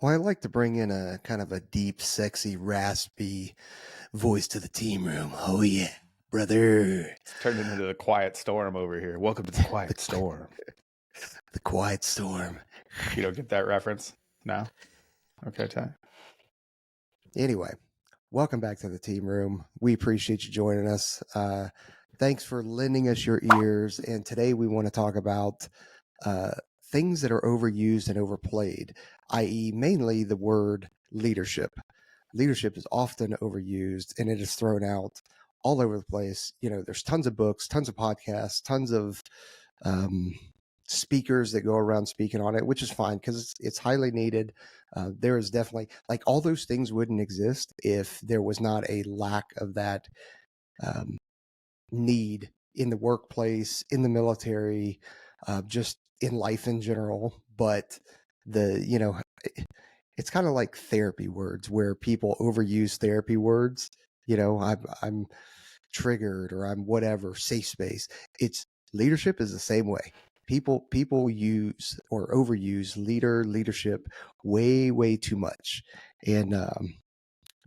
Well, I like to bring in a kind of a deep, sexy, raspy voice to the team room. Oh yeah, brother. It's turned into the quiet storm over here. Welcome to the quiet storm. The quiet storm. You don't get that reference? No? Okay, Ty. Anyway, welcome back to the team room. We appreciate you joining us. Thanks for lending us your ears. And today we want to talk about uh, things that are overused and overplayed, i.e., mainly the word leadership. Leadership is often overused and it is thrown out all over the place. You know, there's tons of books, tons of podcasts, tons of um, speakers that go around speaking on it, which is fine because it's highly needed. There is definitely, like, all those things wouldn't exist if there was not a lack of that um, need in the workplace, in the military, just in life in general. But it's kind of like therapy words where people overuse therapy words. I'm triggered or I'm whatever, safe space. It's leadership is the same way. People use or overuse leadership way too much. And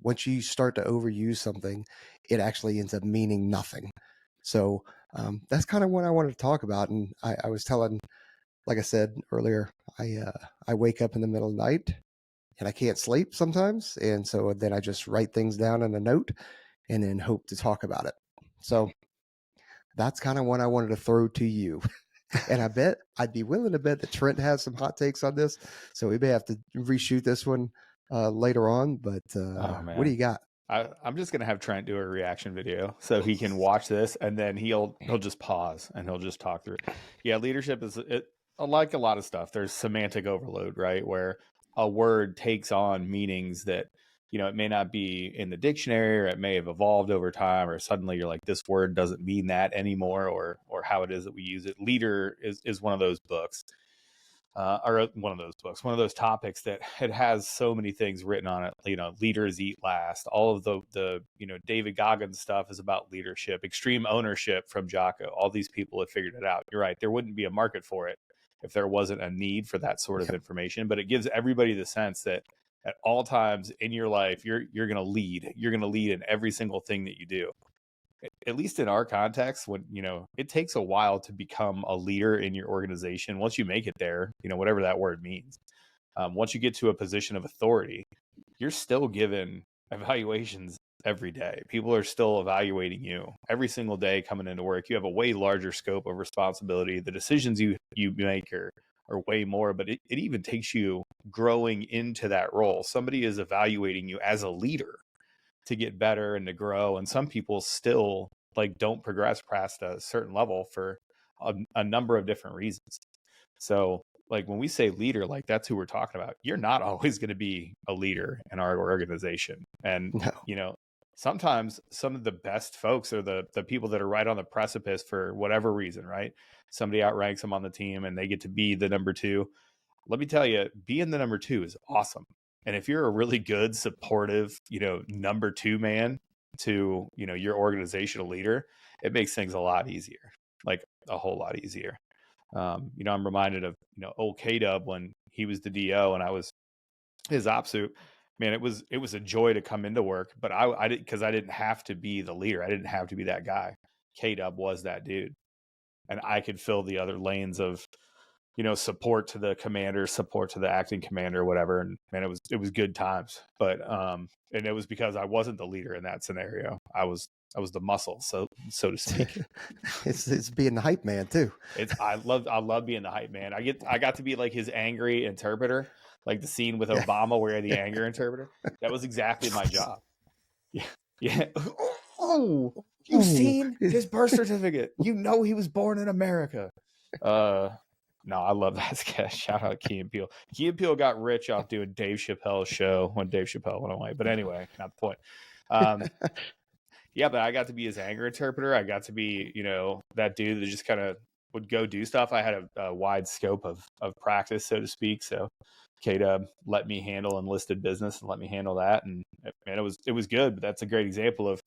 once you start to overuse something, it actually ends up meaning nothing. So that's kind of what I wanted to talk about. And I was telling, like I said earlier, I wake up in the middle of the night and I can't sleep sometimes, and so then I just write things down in a note and then hope to talk about it. So that's kind of what I wanted to throw to you. And I bet I'd be willing to bet that Trent has some hot takes on this, so we may have to reshoot this one later on. But Oh, what do man. you got? I'm just gonna have Trent do a reaction video so he can watch this and then he'll just pause and he'll just talk through it. Yeah, leadership is like a lot of stuff. There's semantic overload, right? Where a word takes on meanings that it may not be in the dictionary, or it may have evolved over time, or suddenly you're like, this word doesn't mean that anymore, or how it is that we use it. Leader is one of those books. Or one of those books, one of those topics that it has so many things written on it. Leaders eat last. All of the David Goggins stuff is about leadership. Extreme ownership from Jocko. All these people have figured it out. You're right. There wouldn't be a market for it if there wasn't a need for that sort of information. But it gives everybody the sense that at all times in your life, you're going to lead. You're going to lead in every single thing that you do. At least in our context, when it takes a while to become a leader in your organization. Once you make it there, whatever that word means, once you get to a position of authority, you're still given evaluations every day. People are still evaluating you every single day coming into work. You have a way larger scope of responsibility. The decisions you make are way more, but it even takes you growing into that role. Somebody is evaluating you as a leader to get better and to grow. And some people still don't progress past a certain level for a number of different reasons. So when we say leader, that's who we're talking about. You're not always going to be a leader in our organization. And, No. Sometimes some of the best folks are the people that are right on the precipice for whatever reason, right? Somebody outranks them on the team and they get to be the number two. Let me tell you, being the number two is awesome. And if you're a really good, supportive, number two man to, your organizational leader, it makes things a lot easier, like a whole lot easier. I'm reminded of, old K-Dub when he was the DO and I was his op suit. Man, it was a joy to come into work, but I didn't, because I didn't have to be the leader. I didn't have to be that guy. K-Dub was that dude. And I could fill the other lanes of, support to the commander, support to the acting commander, whatever. And man, it was good times. But and it was because I wasn't the leader in that scenario. I was the muscle, so to speak. It's being the hype man too. I love being the hype man. I got to be like his angry interpreter, like the scene with Yeah. Obama where the anger interpreter. That was exactly my job. Yeah. Yeah. Oh, you've seen his birth certificate. You know he was born in America. No, I love that sketch. Shout out Key and Peele. Key and Peele got rich off doing Dave Chappelle's show when Dave Chappelle went away. But anyway, not the point. Yeah, but I got to be his anger interpreter. I got to be, that dude that just kind of would go do stuff. I had a wide scope of practice, so to speak. So K-Dub let me handle enlisted business and let me handle that. And it was good, but that's a great example of,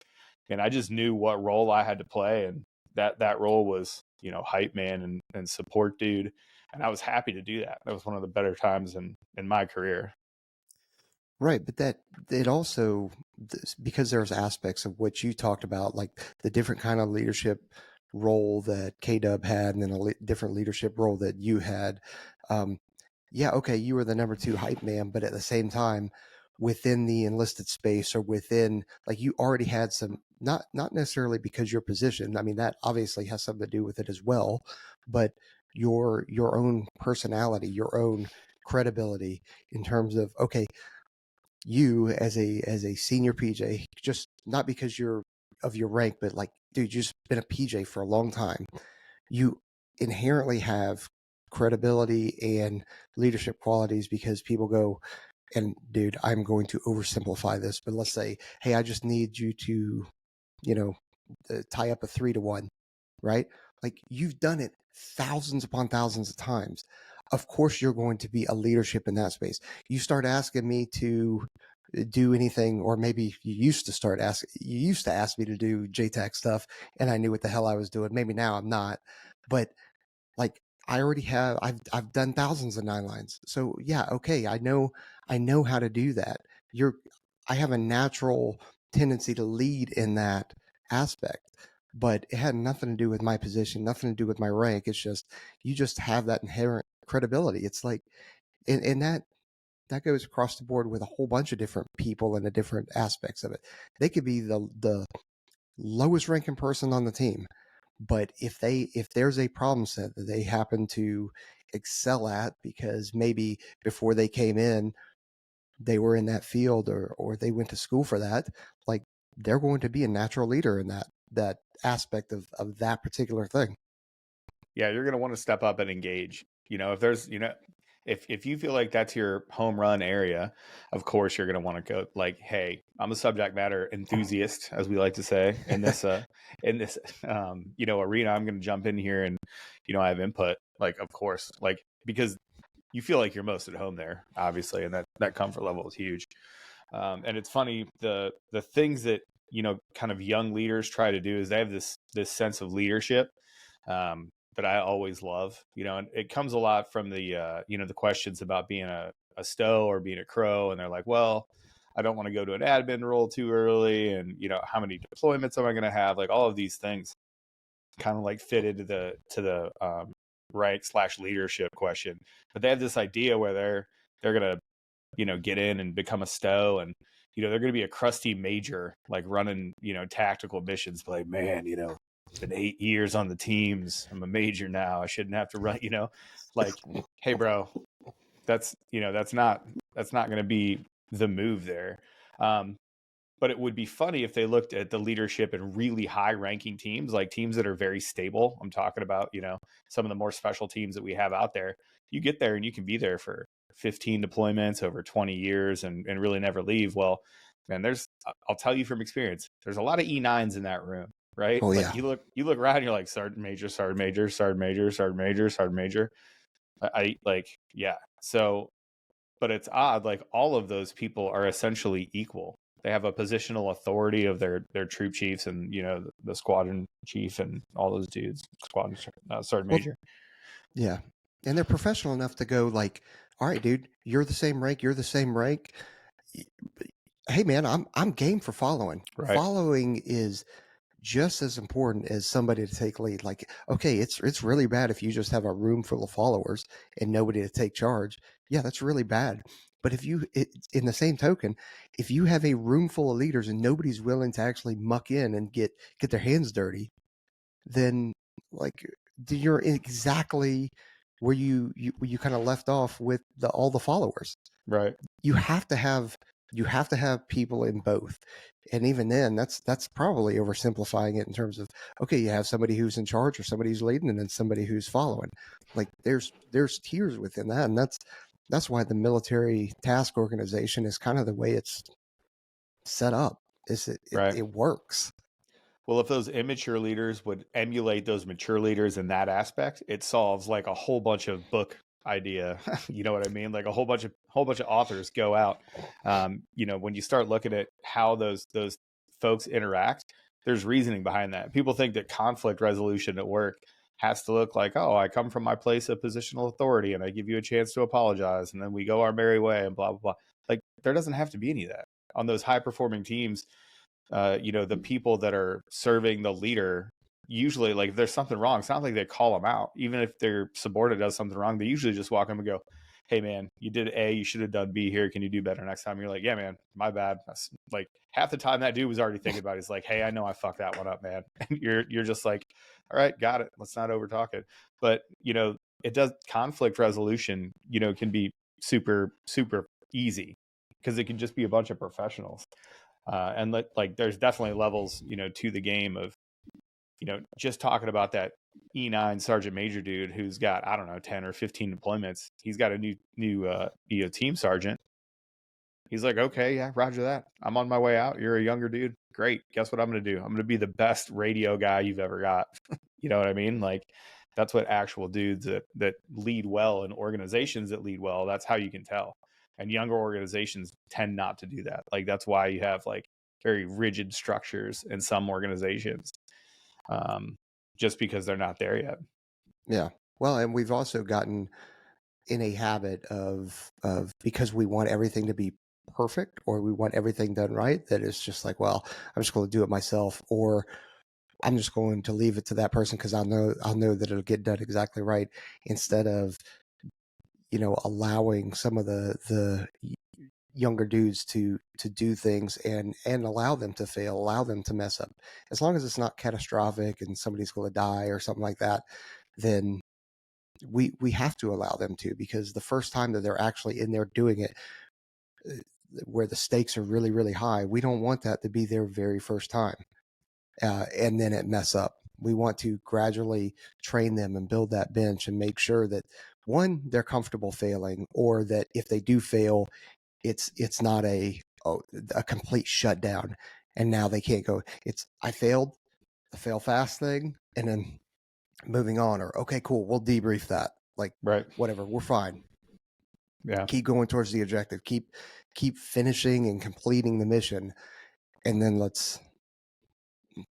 and I just knew what role I had to play. And that role was, hype man and support dude. And I was happy to do that. That was one of the better times in my career. Right, but that it also, because there's aspects of what you talked about, like the different kind of leadership role that K-Dub had, and then a different leadership role that you had. Um, yeah, okay, you were the number two hype man, but at the same time, within the enlisted space or within, like, you already had some, not necessarily because your position. I mean, that obviously has something to do with it as well, but your own personality, your own credibility in terms of, okay, you as a senior PJ, just not because you're of your rank, but like, dude, you've just been a PJ for a long time. You inherently have credibility and leadership qualities because people go, and dude, I'm going to oversimplify this, but let's say, hey, I just need you to, you know, tie up a 3-to-1, right? Like, you've done it thousands upon thousands of times. Of course, you're going to be a leadership in that space. You start asking me to do anything, or maybe you used to ask me to do JTAC stuff, and I knew what the hell I was doing. Maybe now I'm not, but like, I already have, I've done thousands of 9 lines. So yeah, okay, I know how to do that. You're I have a natural tendency to lead in that aspect. But it had nothing to do with my position, nothing to do with my rank. It's just, you just have that inherent credibility. It's like, and that goes across the board with a whole bunch of different people and the different aspects of it. They could be the lowest ranking person on the team, but if there's a problem set that they happen to excel at, because maybe before they came in they were in that field, or they went to school for that, like, they're going to be a natural leader in that aspect of that particular thing. Yeah, you're going to want to step up and engage. If there's, if you feel like that's your home run area, of course you're going to want to go like, hey, I'm a subject matter enthusiast, as we like to say in this arena. I'm going to jump in here and I have input. Like, of course, like, because you feel like you're most at home there, obviously, and that comfort level is huge. And it's funny, the things that kind of young leaders try to do is they have this sense of leadership, that I always love, and it comes a lot from the the questions about being a stow or being a crow, and they're like, well, I don't want to go to an admin role too early, and how many deployments am I going to have? Like, all of these things kind of like fit into the rank/leadership question, but they have this idea where they're gonna get in and become a stow, and they're gonna be a crusty major, like running tactical missions. But like, man, it's been 8 years on the teams. I'm a major now. I shouldn't have to run. Like, hey, bro, that's not gonna be the move there. But it would be funny if they looked at the leadership in really high ranking teams, like teams that are very stable. I'm talking about, some of the more special teams that we have out there. You get there and you can be there for 15 deployments over 20 years and really never leave. Well, man, I'll tell you from experience, there's a lot of E9s in that room, right? Oh Like, yeah. you look around, you're like, sergeant major, sergeant major, sergeant major, sergeant major, sergeant major. I like, yeah. So, but it's odd, like, all of those people are essentially equal. They have a positional authority of their troop chiefs, and the squadron chief and all those dudes, squadron sergeant Well, major. yeah, and they're professional enough to go like, all right, dude, you're the same rank, you're the same rank. Hey man, I'm game for following. Right. Following is just as important as somebody to take lead. Like, okay, it's really bad if you just have a room full of followers and nobody to take charge. Yeah, that's really bad. But in the same token, if you have a room full of leaders and nobody's willing to actually muck in and get their hands dirty, then, like, you're exactly where you kind of left off with all the followers. Right. You have to have people in both, and even then, that's probably oversimplifying it in terms of, okay, you have somebody who's in charge or somebody who's leading, and then somebody who's following. Like, there's tiers within that, and that's why the military task organization is kind of the way it's set up. Right. It works. Well, if those immature leaders would emulate those mature leaders in that aspect, it solves like a whole bunch of book idea. You know what I mean? Like a whole bunch of authors go out. When you start looking at how those folks interact, there's reasoning behind that. People think that conflict resolution at work has to look like, oh, I come from my place of positional authority and I give you a chance to apologize and then we go our merry way and blah blah blah. Like, there doesn't have to be any of that on those high performing teams. The people that are serving the leader, usually, like, if there's something wrong, it's not like they call them out. Even if their subordinate does something wrong, they usually just walk them and go, hey man, you did A, you should have done B here. Can you do better next time? You're like, yeah, man, my bad. That's, like, half the time that dude was already thinking about it. He's like, hey, I know I fucked that one up, man. And you're just like, all right, got it. Let's not over talk it. But, it does, conflict resolution, can be super, super easy because it can just be a bunch of professionals. And like, there's definitely levels, to the game of, just talking about that E9 sergeant major dude who's got, I don't know, 10 or 15 deployments. He's got a new team sergeant. He's like, okay, yeah, roger that. I'm on my way out. You're a younger dude. Great. Guess what I'm going to do? I'm going to be the best radio guy you've ever got. You know what I mean? Like, that's what actual dudes that lead well in organizations that lead well, that's how you can tell. And younger organizations tend not to do that. Like, that's why you have, like, very rigid structures in some organizations, just because they're not there yet. Yeah. Well, and we've also gotten in a habit of because we want everything to be perfect, or we want everything done right, that it's just like, well, I'm just going to do it myself, or I'm just going to leave it to that person because I'll know that it'll get done exactly right, instead of allowing some of the younger dudes to do things and allow them to fail, allow them to mess up. As long as it's not catastrophic and somebody's going to die or something like that, then we have to allow them to, because the first time that they're actually in there doing it, where the stakes are really, really high, we don't want that to be their very first time. And then it mess up. We want to gradually train them and build that bench and make sure that, one, they're comfortable failing, or that if they do fail, it's not a complete shutdown and now they can't go. It's, I failed, the fail fast thing, and then moving on, or okay, cool, we'll debrief that. Like, Right. whatever, we're fine. Yeah. Keep going towards the objective. Keep finishing and completing the mission, and then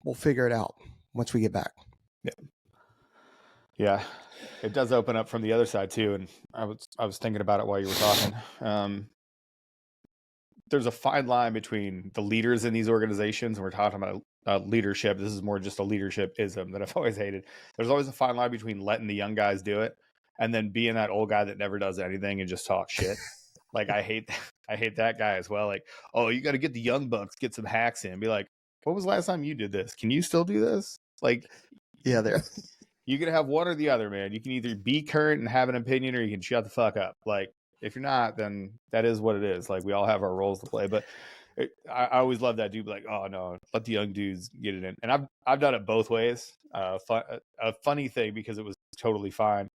we'll figure it out once we get back. Yeah, it does open up from the other side too. And I was thinking about it while you were talking. There's a fine line between the leaders in these organizations, and we're talking about leadership. This is more just a leadership-ism that I've always hated. There's always a fine line between letting the young guys do it and then being that old guy that never does anything and just talks shit. Like, I hate that guy as well. Like, oh, you got to get the young bucks, get some hacks in. Be like, what was the last time you did this? Can you still do this? Like, yeah, there. You can have one or the other, man. You can either be current and have an opinion, or you can shut the fuck up. Like, if you're not, then that is what it is. Like, we all have our roles to play. But I always love that dude. Like, oh no, let the young dudes get it in. And I've done it both ways. A funny thing, because it was totally fine.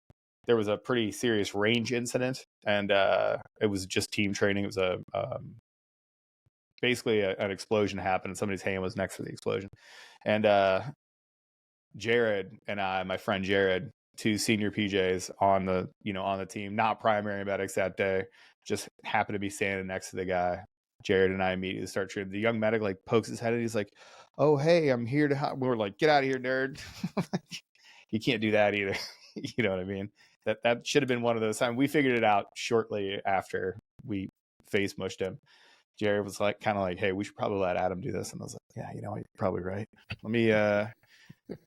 There was a pretty serious range incident, and it was just team training. It was basically an explosion happened, and somebody's hand was next to the explosion. And Jared and I, my friend Jared, two senior PJs on the team, not primary medics that day, just happened to be standing next to the guy. Jared and I immediately start treating the young medic, like, pokes his head and he's like, oh, hey, I'm here to help. We're like, get out of here, nerd. You can't do that either. You know what I mean? That should have been one of those times. We figured it out shortly after we face mushed him. Jared was like, kind of like, hey, we should probably let Adam do this. And I was like, yeah, you know, you're probably right. Let me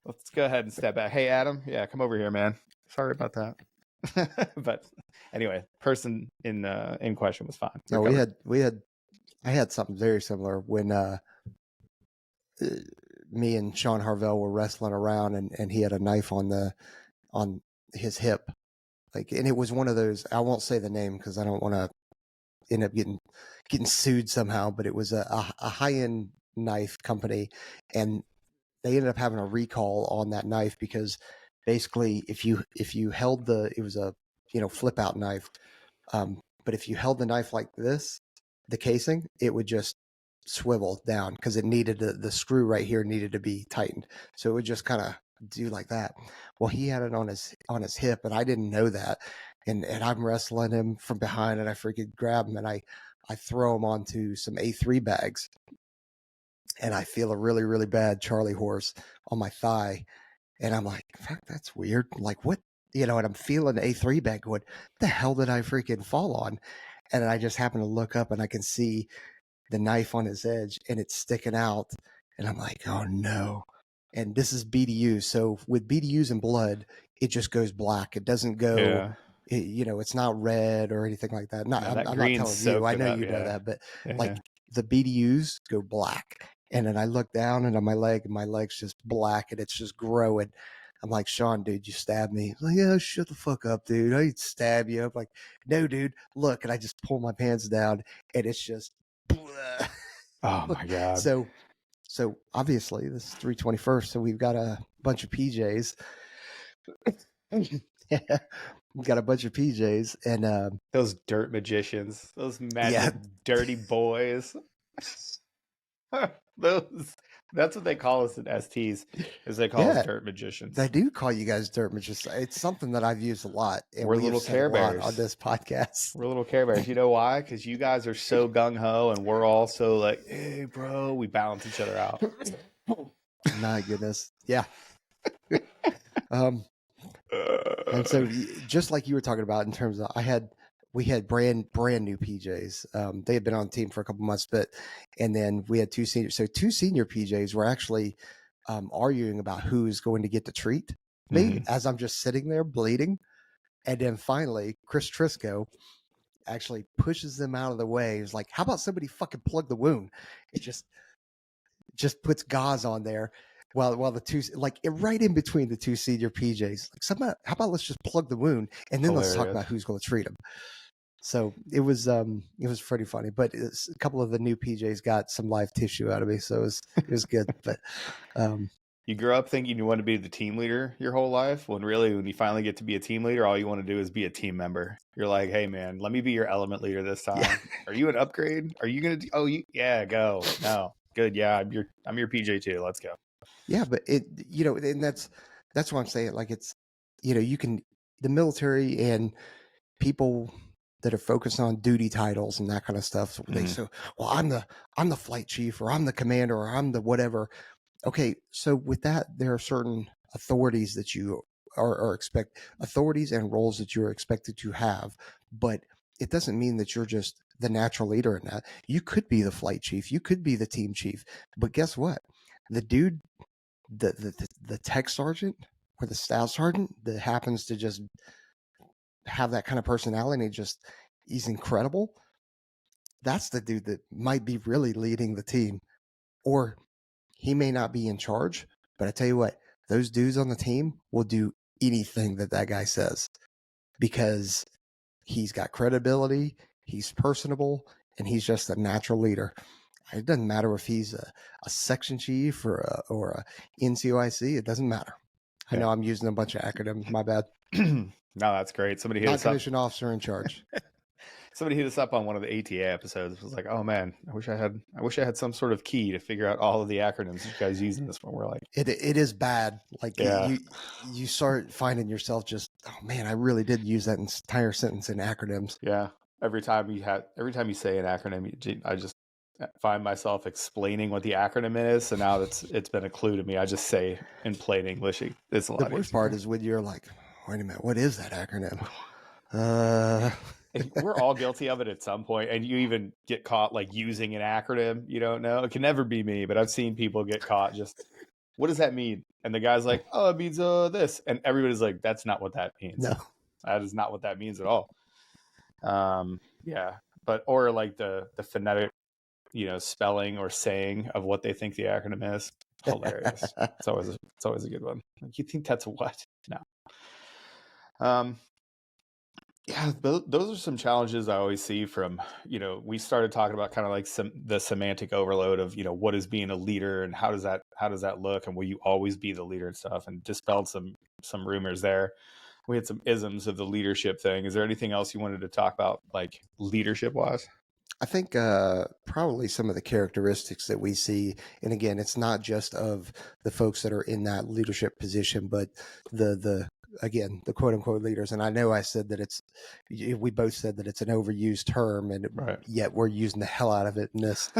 let's go ahead and step back. Hey, Adam. Yeah, come over here, man. Sorry about that. But anyway, person in question was fine. No, I had something very similar when me and Sean Harvell were wrestling around, and he had a knife on his hip. Like, and it was one of those, I won't say the name because I don't want to end up getting sued somehow, but it was a high-end knife company, and they ended up having a recall on that knife because basically if you held it was a flip out knife, but if you held the knife like this, the casing, it would just swivel down because it needed the screw right here needed to be tightened, so it would just kind of do like that. Well, he had it on his hip, and I didn't know that, and I'm wrestling him from behind, and I freaking grab him, and I throw him onto some A3 bags, and I feel a really, really bad Charlie horse on my thigh. And I'm like, fuck, that's weird. Like, what? And I'm feeling the A3 bag going, the hell did I freaking fall on? And I just happen to look up and I can see the knife on his edge and it's sticking out. And I'm like, oh no. And this is BDU. So with BDUs and blood, it just goes black. It doesn't go, Yeah. it's not red or anything like that. No, that I'm not green's telling you. I soaked know enough. you know Yeah. that, but like Yeah. the BDUs go black. And then I look down and on my leg, and my leg's just black and it's just growing. I'm like, Sean, dude, you stabbed me. He's like, yeah, shut the fuck up, dude. I'd stab you. I'm like, no, dude, look. And I just pull my pants down and it's just, Oh my God. so obviously this is 321st. So we've got a bunch of PJs. Yeah, we've got a bunch of PJs and, Those dirt magicians, those yeah, magic dirty boys. Those, that's what they call us at STs, is they call us yeah, dirt magicians. they do call you guys dirt magicians. It's something that I've used a lot, and We're we have little said a Care lot on Bears. this podcast. We're little Care Bears. You know why? Because you guys are so gung ho, and we're all so like, hey, bro, we balance each other out. My goodness, yeah. And so just like you were talking about in terms of, we had brand new PJs. They had been on the team for a couple months, and then we had two seniors. So two senior PJs were actually arguing about who's going to get the treat. Me, as I'm just sitting there bleeding. And then finally, Chris Trisco actually pushes them out of the way. He's like, how about somebody fucking plug the wound? It just puts gauze on there while the two, like right in between the two senior PJs. Like, how about let's just plug the wound and then let's talk about who's going to treat them. So it was pretty funny, but a couple of the new PJs got some live tissue out of me, so it was good. But you grew up thinking you want to be the team leader your whole life, when really, when you finally get to be a team leader, all you want to do is be a team member. You're like, hey man, let me be your element leader this time. yeah. Are you an upgrade? Are you gonna do, yeah, go. No, good. Yeah, I'm your PJ too. Let's go. Yeah, but and that's what I'm saying. Like it's, you can, the military and people that are focused on duty titles and that kind of stuff. So they say, well, I'm the flight chief, or I'm the commander, or I'm the whatever. Okay, so with that, there are certain authorities that you are authorities and roles that you're expected to have, but it doesn't mean that you're just the natural leader in that. You could be the flight chief, you could be the team chief, but guess what? The dude, the tech sergeant or the staff sergeant that happens to just have that kind of personality and just he's incredible. That's the dude that might be really leading the team, or he may not be in charge, but I tell you what, those dudes on the team will do anything that guy says because he's got credibility, he's personable, and he's just a natural leader. It doesn't matter if he's a section chief or a NCOIC. It doesn't matter. I know I'm using a bunch of acronyms. My bad. No, that's great. Somebody hit us up. Non-commissioned officer in charge. Somebody hit us up on one of the ATA episodes. It was like, oh man, I wish I had some sort of key to figure out all of the acronyms you guys use in this one. We're like, it is bad. Like you start finding yourself just, oh man, I really did use that entire sentence in acronyms. Yeah. Every time you say an acronym, I just find myself explaining what the acronym is. So now it's been a clue to me. I just say in plain English. It's a lot. The worst part is when you're like, wait a minute, what is that acronym? We're all guilty of it at some point, and you even get caught like using an acronym you don't know. It can never be me, but I've seen people get caught just, what does that mean? And the guy's like, oh, it means this, and everybody's like, that's not what that means. No, that is not what that means at all. Yeah, but or like the phonetic, spelling or saying of what they think the acronym is. Hilarious. It's always a good one. Like, you think that's what? No. Yeah, those are some challenges I always see from, we started talking about kind of like the semantic overload of, what is being a leader and how does that look, and will you always be the leader and stuff, and dispelled some rumors there. We had some isms of the leadership thing. Is there anything else you wanted to talk about, like leadership wise? I think probably some of the characteristics that we see, and again, it's not just of the folks that are in that leadership position, but the quote unquote leaders. And I know I said that we both said that it's an overused term, and yet we're using the hell out of it in this.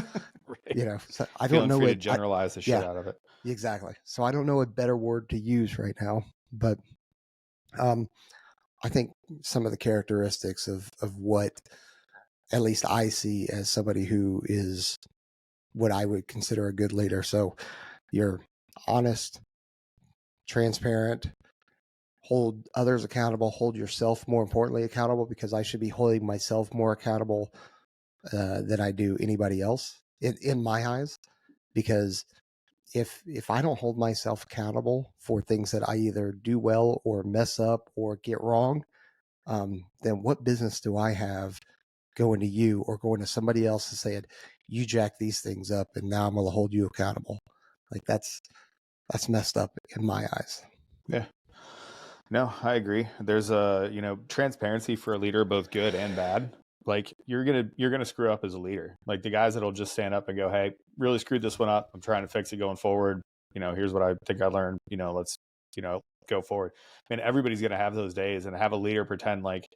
Right. So I don't know free to generalize the shit out of it. Exactly. So I don't know a better word to use right now, but I think some of the characteristics of what at least I see as somebody who is what I would consider a good leader. So you're honest, transparent, hold others accountable, hold yourself more importantly accountable, because I should be holding myself more accountable than I do anybody else in my eyes. Because if I don't hold myself accountable for things that I either do well or mess up or get wrong, then what business do I have going to you or going to somebody else and saying, you jack these things up and now I'm going to hold you accountable? Like that's messed up in my eyes. Yeah. No, I agree. There's a, transparency for a leader, both good and bad. Like you're gonna screw up as a leader. Like the guys that'll just stand up and go, "Hey, really screwed this one up. I'm trying to fix it going forward. Here's what I think I learned. Let's go forward." I mean, everybody's gonna have those days, and have a leader pretend like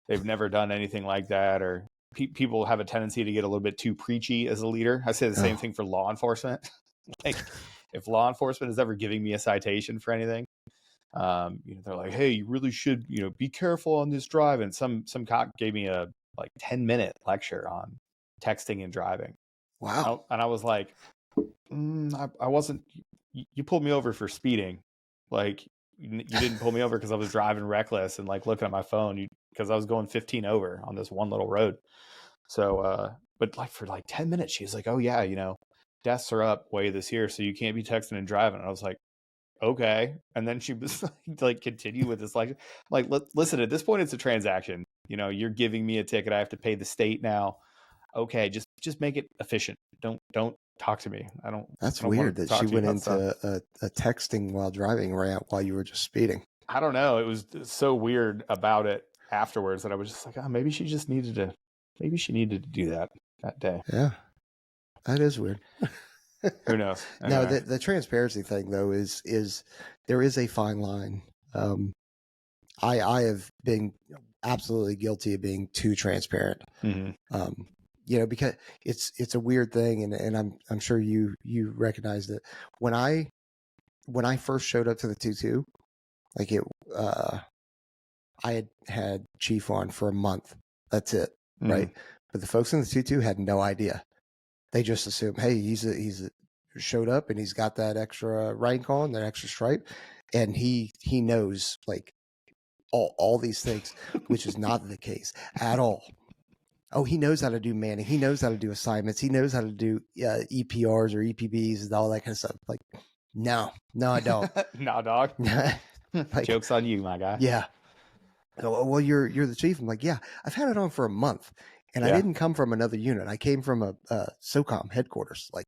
they've never done anything like that, or people have a tendency to get a little bit too preachy as a leader. I say the same thing for law enforcement. Like if law enforcement is ever giving me a citation for anything, they're like, "Hey, you really should, be careful on this drive." And some cop gave me a 10-minute lecture on texting and driving. Wow. And I was like, I wasn't. You pulled me over for speeding. Like you didn't pull me over because I was driving reckless and like looking at my phone. Because I was going 15 over on this one little road. So, but like for 10 minutes, she's like, "Oh yeah, deaths are up way this year, so you can't be texting and driving." And I was like, okay. And then she was like continue with this like listen, at this point it's a transaction. You're giving me a ticket, I have to pay the state now. Okay, just make it efficient. Don't talk to me. That's I don't weird want to that talk she to you went about stuff. into a texting while driving rant while you were just speeding. I don't know, it was so weird about it afterwards that I was just like, oh, maybe she needed to do that day. Yeah, that is weird. Who knows? Now, Anyway. the transparency thing though is there is a fine line. I have been absolutely guilty of being too transparent. Mm-hmm. Because it's a weird thing, and I'm sure you recognize that when I first showed up to the 2-2, like I had Chief on for a month. That's it, right? But the folks in the 2-2 had no idea. They just assumed, hey, he's showed up and he's got that extra rank on, that extra stripe, and he knows like all these things, which is not the case at all. Oh, he knows how to do manning. He knows how to do assignments. He knows how to do EPRs or EPBs and all that kind of stuff. Like, no, I don't. Nah, dog. Like, joke's on you, my guy. Yeah. Well, you're the chief. I'm like, yeah, I've had it on for a month, and I didn't come from another unit. I came from a SOCOM headquarters. Like,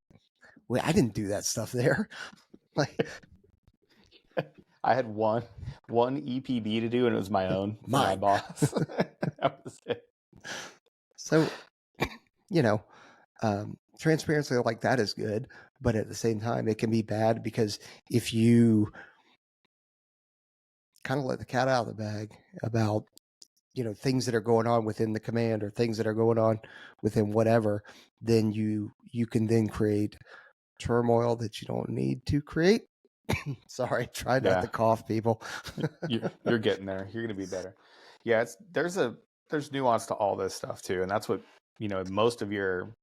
wait, I didn't do that stuff there. Like, I had one EPB to do, and it was my own for my boss. That was it. So, transparency like that is good, but at the same time, it can be bad because if you kind of let the cat out of the bag about things that are going on within the command or things that are going on within whatever, then you can then create turmoil that you don't need to create. Sorry, try not to cough, people. You're getting there. You're gonna be better. Yeah, there's nuance to all this stuff too, and that's what most of your,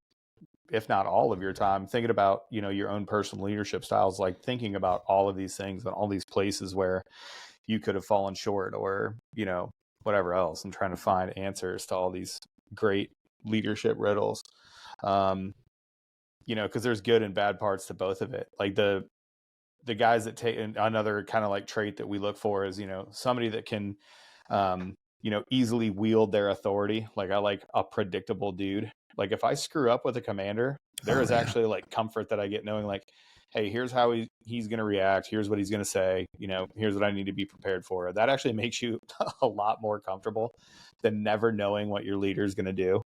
if not all of your time, thinking about your own personal leadership styles, like thinking about all of these things and all these places where you could have fallen short or whatever else, and trying to find answers to all these great leadership riddles. Because there's good and bad parts to both of it. Like the guys that take another kind of like trait that we look for is somebody that can easily wield their authority. Like I like a predictable dude. Like if I screw up with a commander, there is actually like comfort that I get knowing like, hey, here's how he's going to react. Here's what he's going to say. Here's what I need to be prepared for. That actually makes you a lot more comfortable than never knowing what your leader is going to do.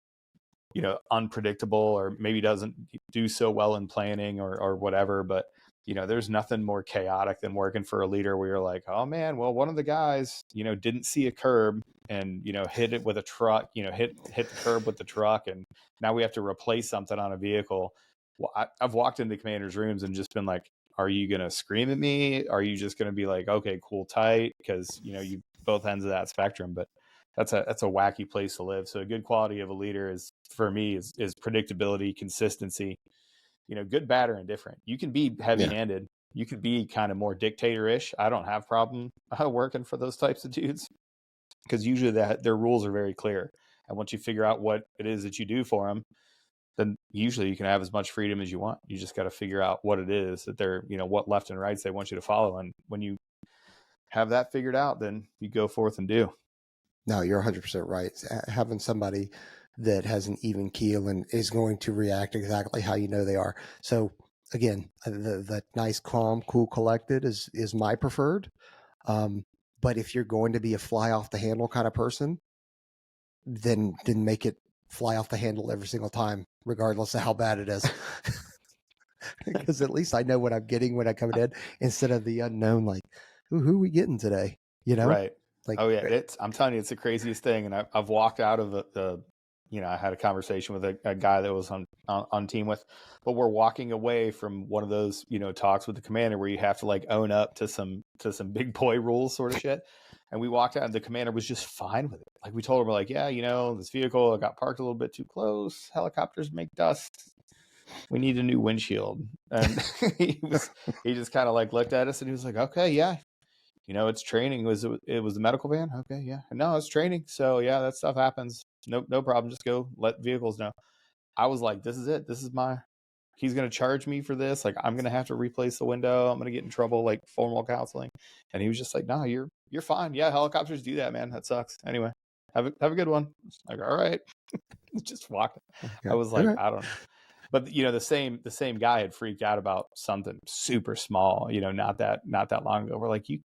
Unpredictable, or maybe doesn't do so well in planning or whatever. But there's nothing more chaotic than working for a leader where you're like, oh man, well, one of the guys, didn't see a curb and, hit it with a truck, hit the curb with the truck. And now we have to replace something on a vehicle. Well, I've walked into commanders' rooms and just been like, are you going to scream at me? Are you just going to be like, okay, cool, tight? Because, you both ends of that spectrum. But that's a wacky place to live. So a good quality of a leader is for me is predictability, consistency, good, bad, or indifferent. You can be heavy-handed. You could be kind of more dictator-ish. I don't have problem working for those types of dudes, because usually their rules are very clear. And once you figure out what it is that you do for them, then usually you can have as much freedom as you want. You just got to figure out what it is that they're, what left and rights they want you to follow. And when you have that figured out, then you go forth and do. No, you're 100% right. Having somebody that has an even keel and is going to react exactly how they are. So again, the nice, calm, cool, collected is my preferred. But if you're going to be a fly off the handle kind of person, then make it fly off the handle every single time, regardless of how bad it is. Because at least I know what I'm getting when I come in, instead of the unknown, like, who are we getting today? Right. Like, oh yeah, I'm telling you, it's the craziest thing. And I've walked out of the I had a conversation with a guy that was on team with, but we're walking away from one of those, talks with the commander where you have to like own up to some big boy rules sort of shit. And we walked out and the commander was just fine with it. Like, we told him, like, yeah, this vehicle got parked a little bit too close. Helicopters make dust. We need a new windshield. And he just kind of like looked at us and he was like, okay, yeah. It's training. It was the medical van? Okay, yeah. No, it's training. So yeah, that stuff happens. No problem. Just go let vehicles know. I was like, this is it. He's going to charge me for this. Like, I'm going to have to replace the window. I'm going to get in trouble, like formal counseling. And he was just like, no, you're fine. Yeah, helicopters do that, man. That sucks. Anyway, have a good one. Like, all right. Just walked. okay. I was like, I don't know. But the same guy had freaked out about something super small, not that long ago. We're like, you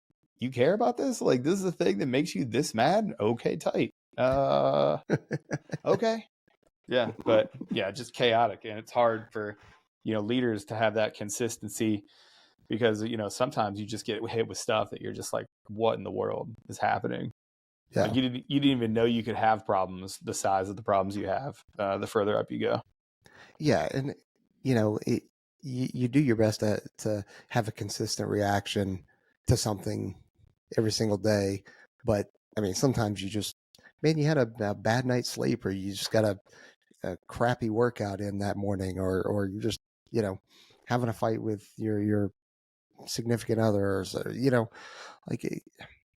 care about this? Like, this is the thing that makes you this mad? Okay, tight. Okay. Yeah, but yeah, just chaotic. And it's hard for, leaders to have that consistency, because, sometimes you just get hit with stuff that you're just like, what in the world is happening? Yeah. Like, you didn't even know you could have problems the size of the problems you have, the further up you go. Yeah. And, you do your best to have a consistent reaction to something every single day. But I mean, sometimes you had a bad night's sleep, or you just got a crappy workout in that morning, or you're just, having a fight with your significant others, like,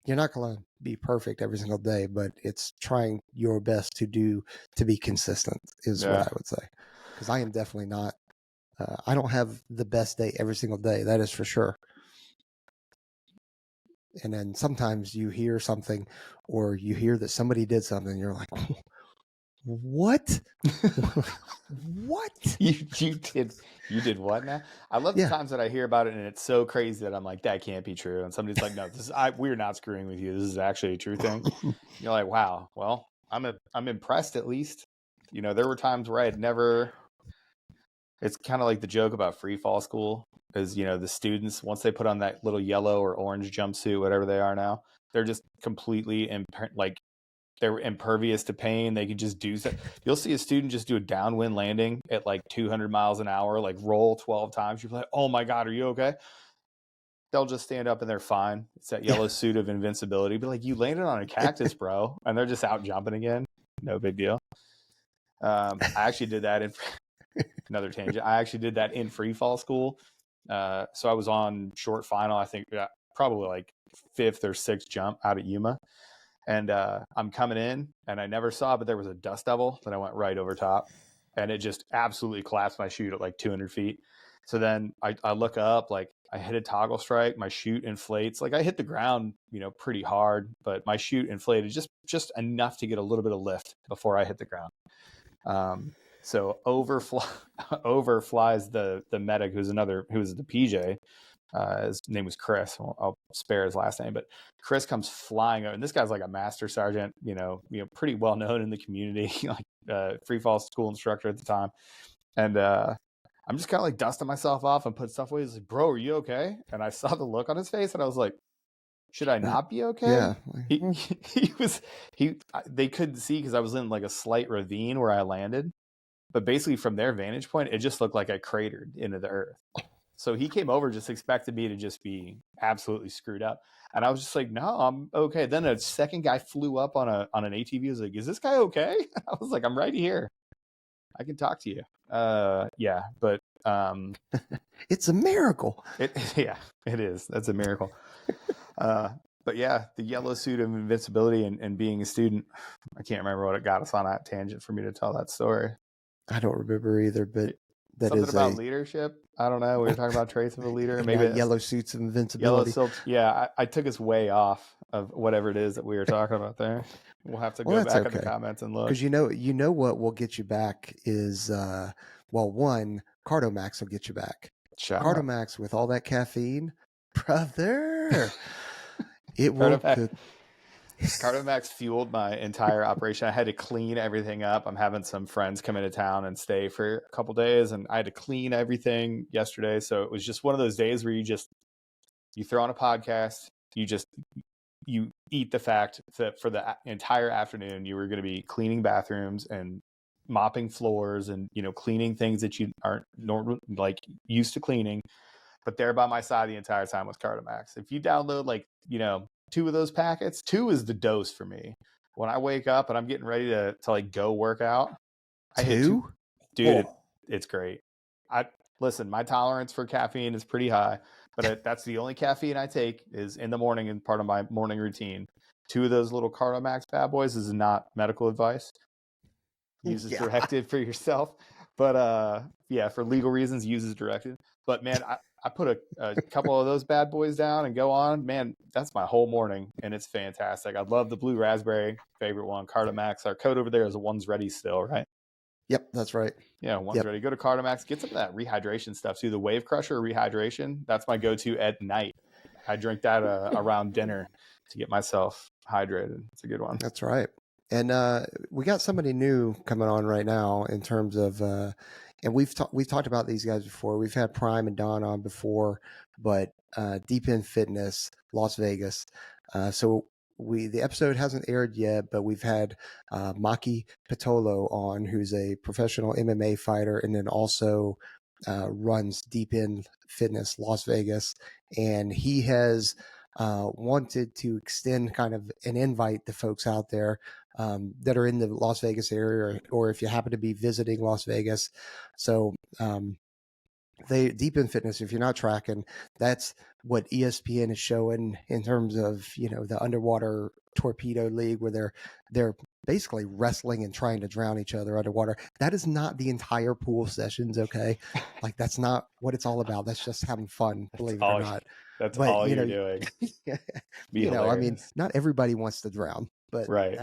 you're not going to be perfect every single day, but it's trying your best to be consistent is what I would say. Because I am definitely not, I don't have the best day every single day. That is for sure. And then sometimes you hear something, or you hear that somebody did something, and you're like, what? What? You did what now? I love the times that I hear about it and it's so crazy that I'm like, that can't be true. And somebody's like, no, we're not screwing with you. This is actually a true thing. You're like, wow. Well, I'm impressed, at least. There were times where I had never. It's kind of like the joke about free fall school, is, the students, once they put on that little yellow or orange jumpsuit, whatever they are now, they're just completely they're impervious to pain. They can just do that. You'll see a student just do a downwind landing at like 200 miles an hour, like roll 12 times. You're like, oh my God, are you okay? They'll just stand up and they're fine. It's that yellow suit of invincibility. But like, you landed on a cactus, bro, and they're just out jumping again. No big deal. I actually did that in another tangent. I actually did that in free fall school. So I was on short final, I think probably like 5th or 6th jump out at Yuma. And I'm coming in, and I never saw, but there was a dust devil that I went right over top, and it just absolutely collapsed my chute at like 200 feet. So then I look up, like, I hit a toggle strike, my chute inflates. Like, I hit the ground, pretty hard, but my chute inflated just enough to get a little bit of lift before I hit the ground. So over flies the medic, who's the PJ. His name was Chris. I'll spare his last name, but Chris comes flying over, and this guy's like a master sergeant, pretty well known in the community, like free fall school instructor at the time. And I'm just kind of like dusting myself off and put stuff away. He's like, bro, are you okay? And I saw the look on his face, and I was like, should I not be okay? Yeah. They couldn't see because I was in like a slight ravine where I landed, but basically from their vantage point, it just looked like I cratered into the earth. So he came over, just expected me to just be absolutely screwed up. And I was just like, no, I'm okay. Then a second guy flew up on an ATV. I was like, is this guy okay? I was like, I'm right here. I can talk to you. Yeah, but it's a miracle. Yeah, it is. That's a miracle. But yeah, the yellow suit of invincibility and being a student. I can't remember what it got us on that tangent for me to tell that story. I don't remember either, but that something is about leadership. I don't know. We were talking about traits of a leader. Maybe yellow suits of invincibility. Yeah, I took us way off of whatever it is that we were talking about there. We'll have to go back in the comments and look. Because you know what will get you back is one, Cardomax will get you back. Cardomax with all that caffeine, brother. It will cook. Cardomax fueled my entire operation. I had to clean everything up. I'm having some friends come into town and stay for a couple days, and I had to clean everything yesterday. So it was just one of those days where you throw on a podcast, you eat the fact that for the entire afternoon you were going to be cleaning bathrooms and mopping floors and cleaning things that you aren't like used to cleaning. But there by my side the entire time was Cardomax. If you download 2 of those packets, 2 is the dose for me. When I wake up and I'm getting ready to go work out, I hit 2. Dude, it's great. Listen, my tolerance for caffeine is pretty high, but that's the only caffeine I take is in the morning and part of my morning routine. 2 of those little Cardomax bad boys. This is not medical advice. Use as directed for yourself. But yeah, for legal reasons, use as directed. But man, I put a couple of those bad boys down and go on. Man, that's my whole morning, and it's fantastic. I love the blue raspberry, favorite one. Cardomax. Our code over there is a One's Ready still, right? Yep, that's right. Yeah, One's Ready. Go to Cardomax. Get some of that rehydration stuff too. The Wave Crusher rehydration. That's my go-to at night. I drink that around dinner to get myself hydrated. It's a good one. That's right. And we got somebody new coming on right now in terms of, and we've talked about these guys before. We've had Prime and Don on before, but Deep End Fitness, Las Vegas. So the episode hasn't aired yet, but we've had Maki Patolo on, who's a professional MMA fighter, and then also runs Deep End Fitness Las Vegas, and he has wanted to extend kind of an invite to folks out there that are in the Las Vegas area, or if you happen to be visiting Las Vegas. So they Deep in Fitness, if you're not tracking, that's what ESPN is showing in terms of the underwater torpedo league, where they're basically wrestling and trying to drown each other underwater. That is not the entire pool sessions, okay? Like, that's not what it's all about. That's just having fun, believe it or not. That's all you're doing. I mean, not everybody wants to drown, but right.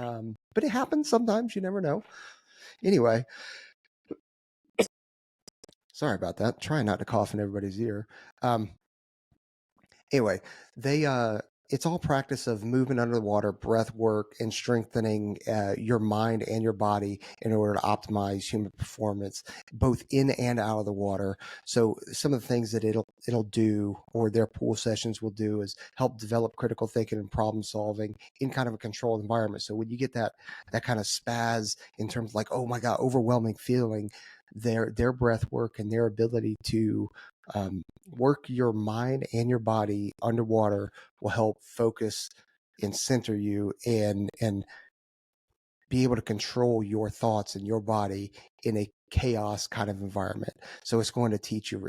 But it happens sometimes. You never know. Anyway, sorry about that. Trying not to cough in everybody's ear. Anyway, it's all practice of moving under the water, breath work, and strengthening your mind and your body in order to optimize human performance, both in and out of the water. So some of the things that it'll do, or their pool sessions will do, is help develop critical thinking and problem solving in kind of a controlled environment. So when you get that kind of spaz in terms of like, oh my God, overwhelming feeling, their breath work and their ability to work your mind and your body underwater will help focus and center you and be able to control your thoughts and your body in a chaos kind of environment. So it's going to teach you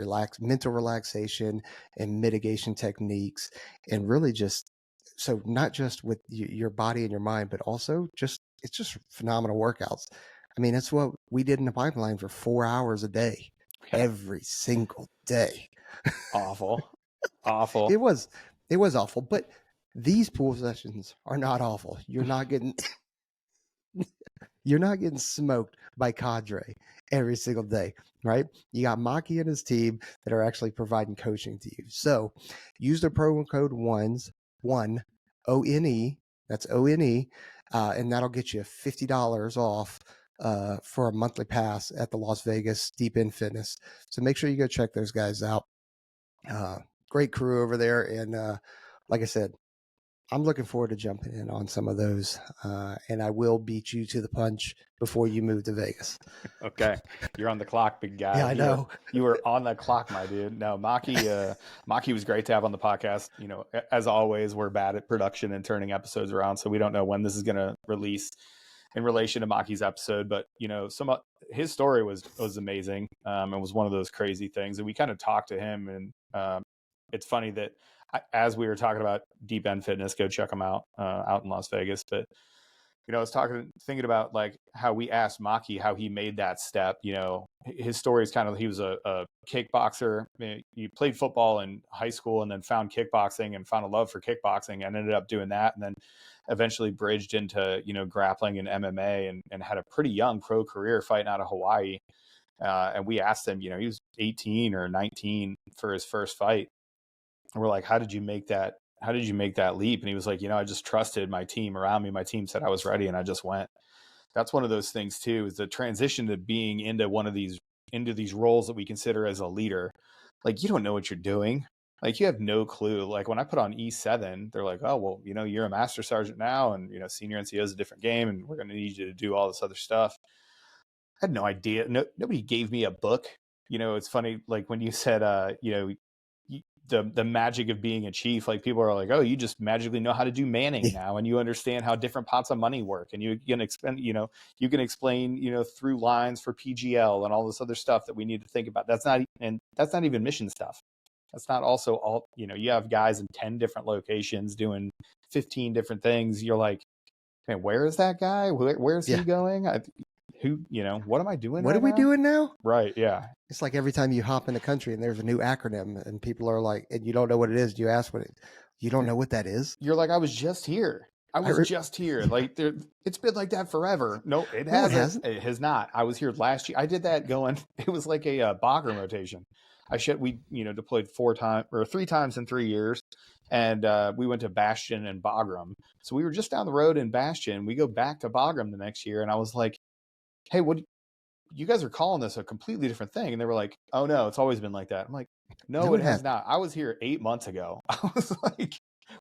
mental relaxation and mitigation techniques, and really so not just with your body and your mind, but also it's just phenomenal workouts. I mean, that's what we did in the pipeline for 4 hours a day, every single day. Awful. It was awful, but these pool sessions are not awful. You're not getting smoked by cadre every single day, right? You got Maki and his team that are actually providing coaching to you. So use the promo code ONE, ONE, that's ONE, and that'll get you $50 off for a monthly pass at the Las Vegas Deep End Fitness. So make sure you go check those guys out. Great crew over there. And like I said, I'm looking forward to jumping in on some of those. And I will beat you to the punch before you move to Vegas. Okay. You're on the clock, big guy. Yeah, I know. You were on the clock, my dude. No, Maki was great to have on the podcast. As always, we're bad at production and turning episodes around, so we don't know when this is going to release in relation to Maki's episode. But, his story was amazing. It was one of those crazy things, and we kind of talked to him, and it's funny that as we were talking about Deep End Fitness, go check them out in Las Vegas. But I was thinking about like how we asked Maki how he made that step. His story is kind of, he was a kickboxer. He played football in high school and then found kickboxing and found a love for kickboxing and ended up doing that. And then eventually bridged into, grappling and MMA and had a pretty young pro career fighting out of Hawaii. And we asked him, he was 18 or 19 for his first fight. And we're like, how did you make that leap? And he was like, I just trusted my team around me. My team said I was ready and I just went. That's one of those things too, is the transition to being into these roles that we consider as a leader. Like, you don't know what you're doing. Like, you have no clue. Like, when I put on E7, they're like, oh, well, you're a master sergeant now, and, senior NCO is a different game, and we're going to need you to do all this other stuff. I had no idea. Nobody gave me a book. It's funny, like when you said, the magic of being a chief, like people are like, oh, you just magically know how to do manning now, and you understand how different pots of money work, and you can explain through lines for PGL and all this other stuff that we need to think about. That's not even mission stuff. That's not also all. You have guys in 10 different locations doing 15 different things. You're like, man, where is that guy? Where's he going? What am I doing? What are we doing now? Right. Yeah. It's like every time you hop in the country and there's a new acronym and people are like, and you don't know what it is. You ask you don't know what that is. You're like, I was just here. Just here. Like, it's been like that forever. No, it hasn't. It has not. I was here last year. I did that it was like a Bagram rotation. We deployed 3 times in 3 years. And we went to Bastion and Bagram. So we were just down the road in Bastion. We go back to Bagram the next year. And I was like, hey, what you guys are calling this a completely different thing? And they were like, oh no, it's always been like that. I'm like, no, it has not. I was here 8 months ago. I was like,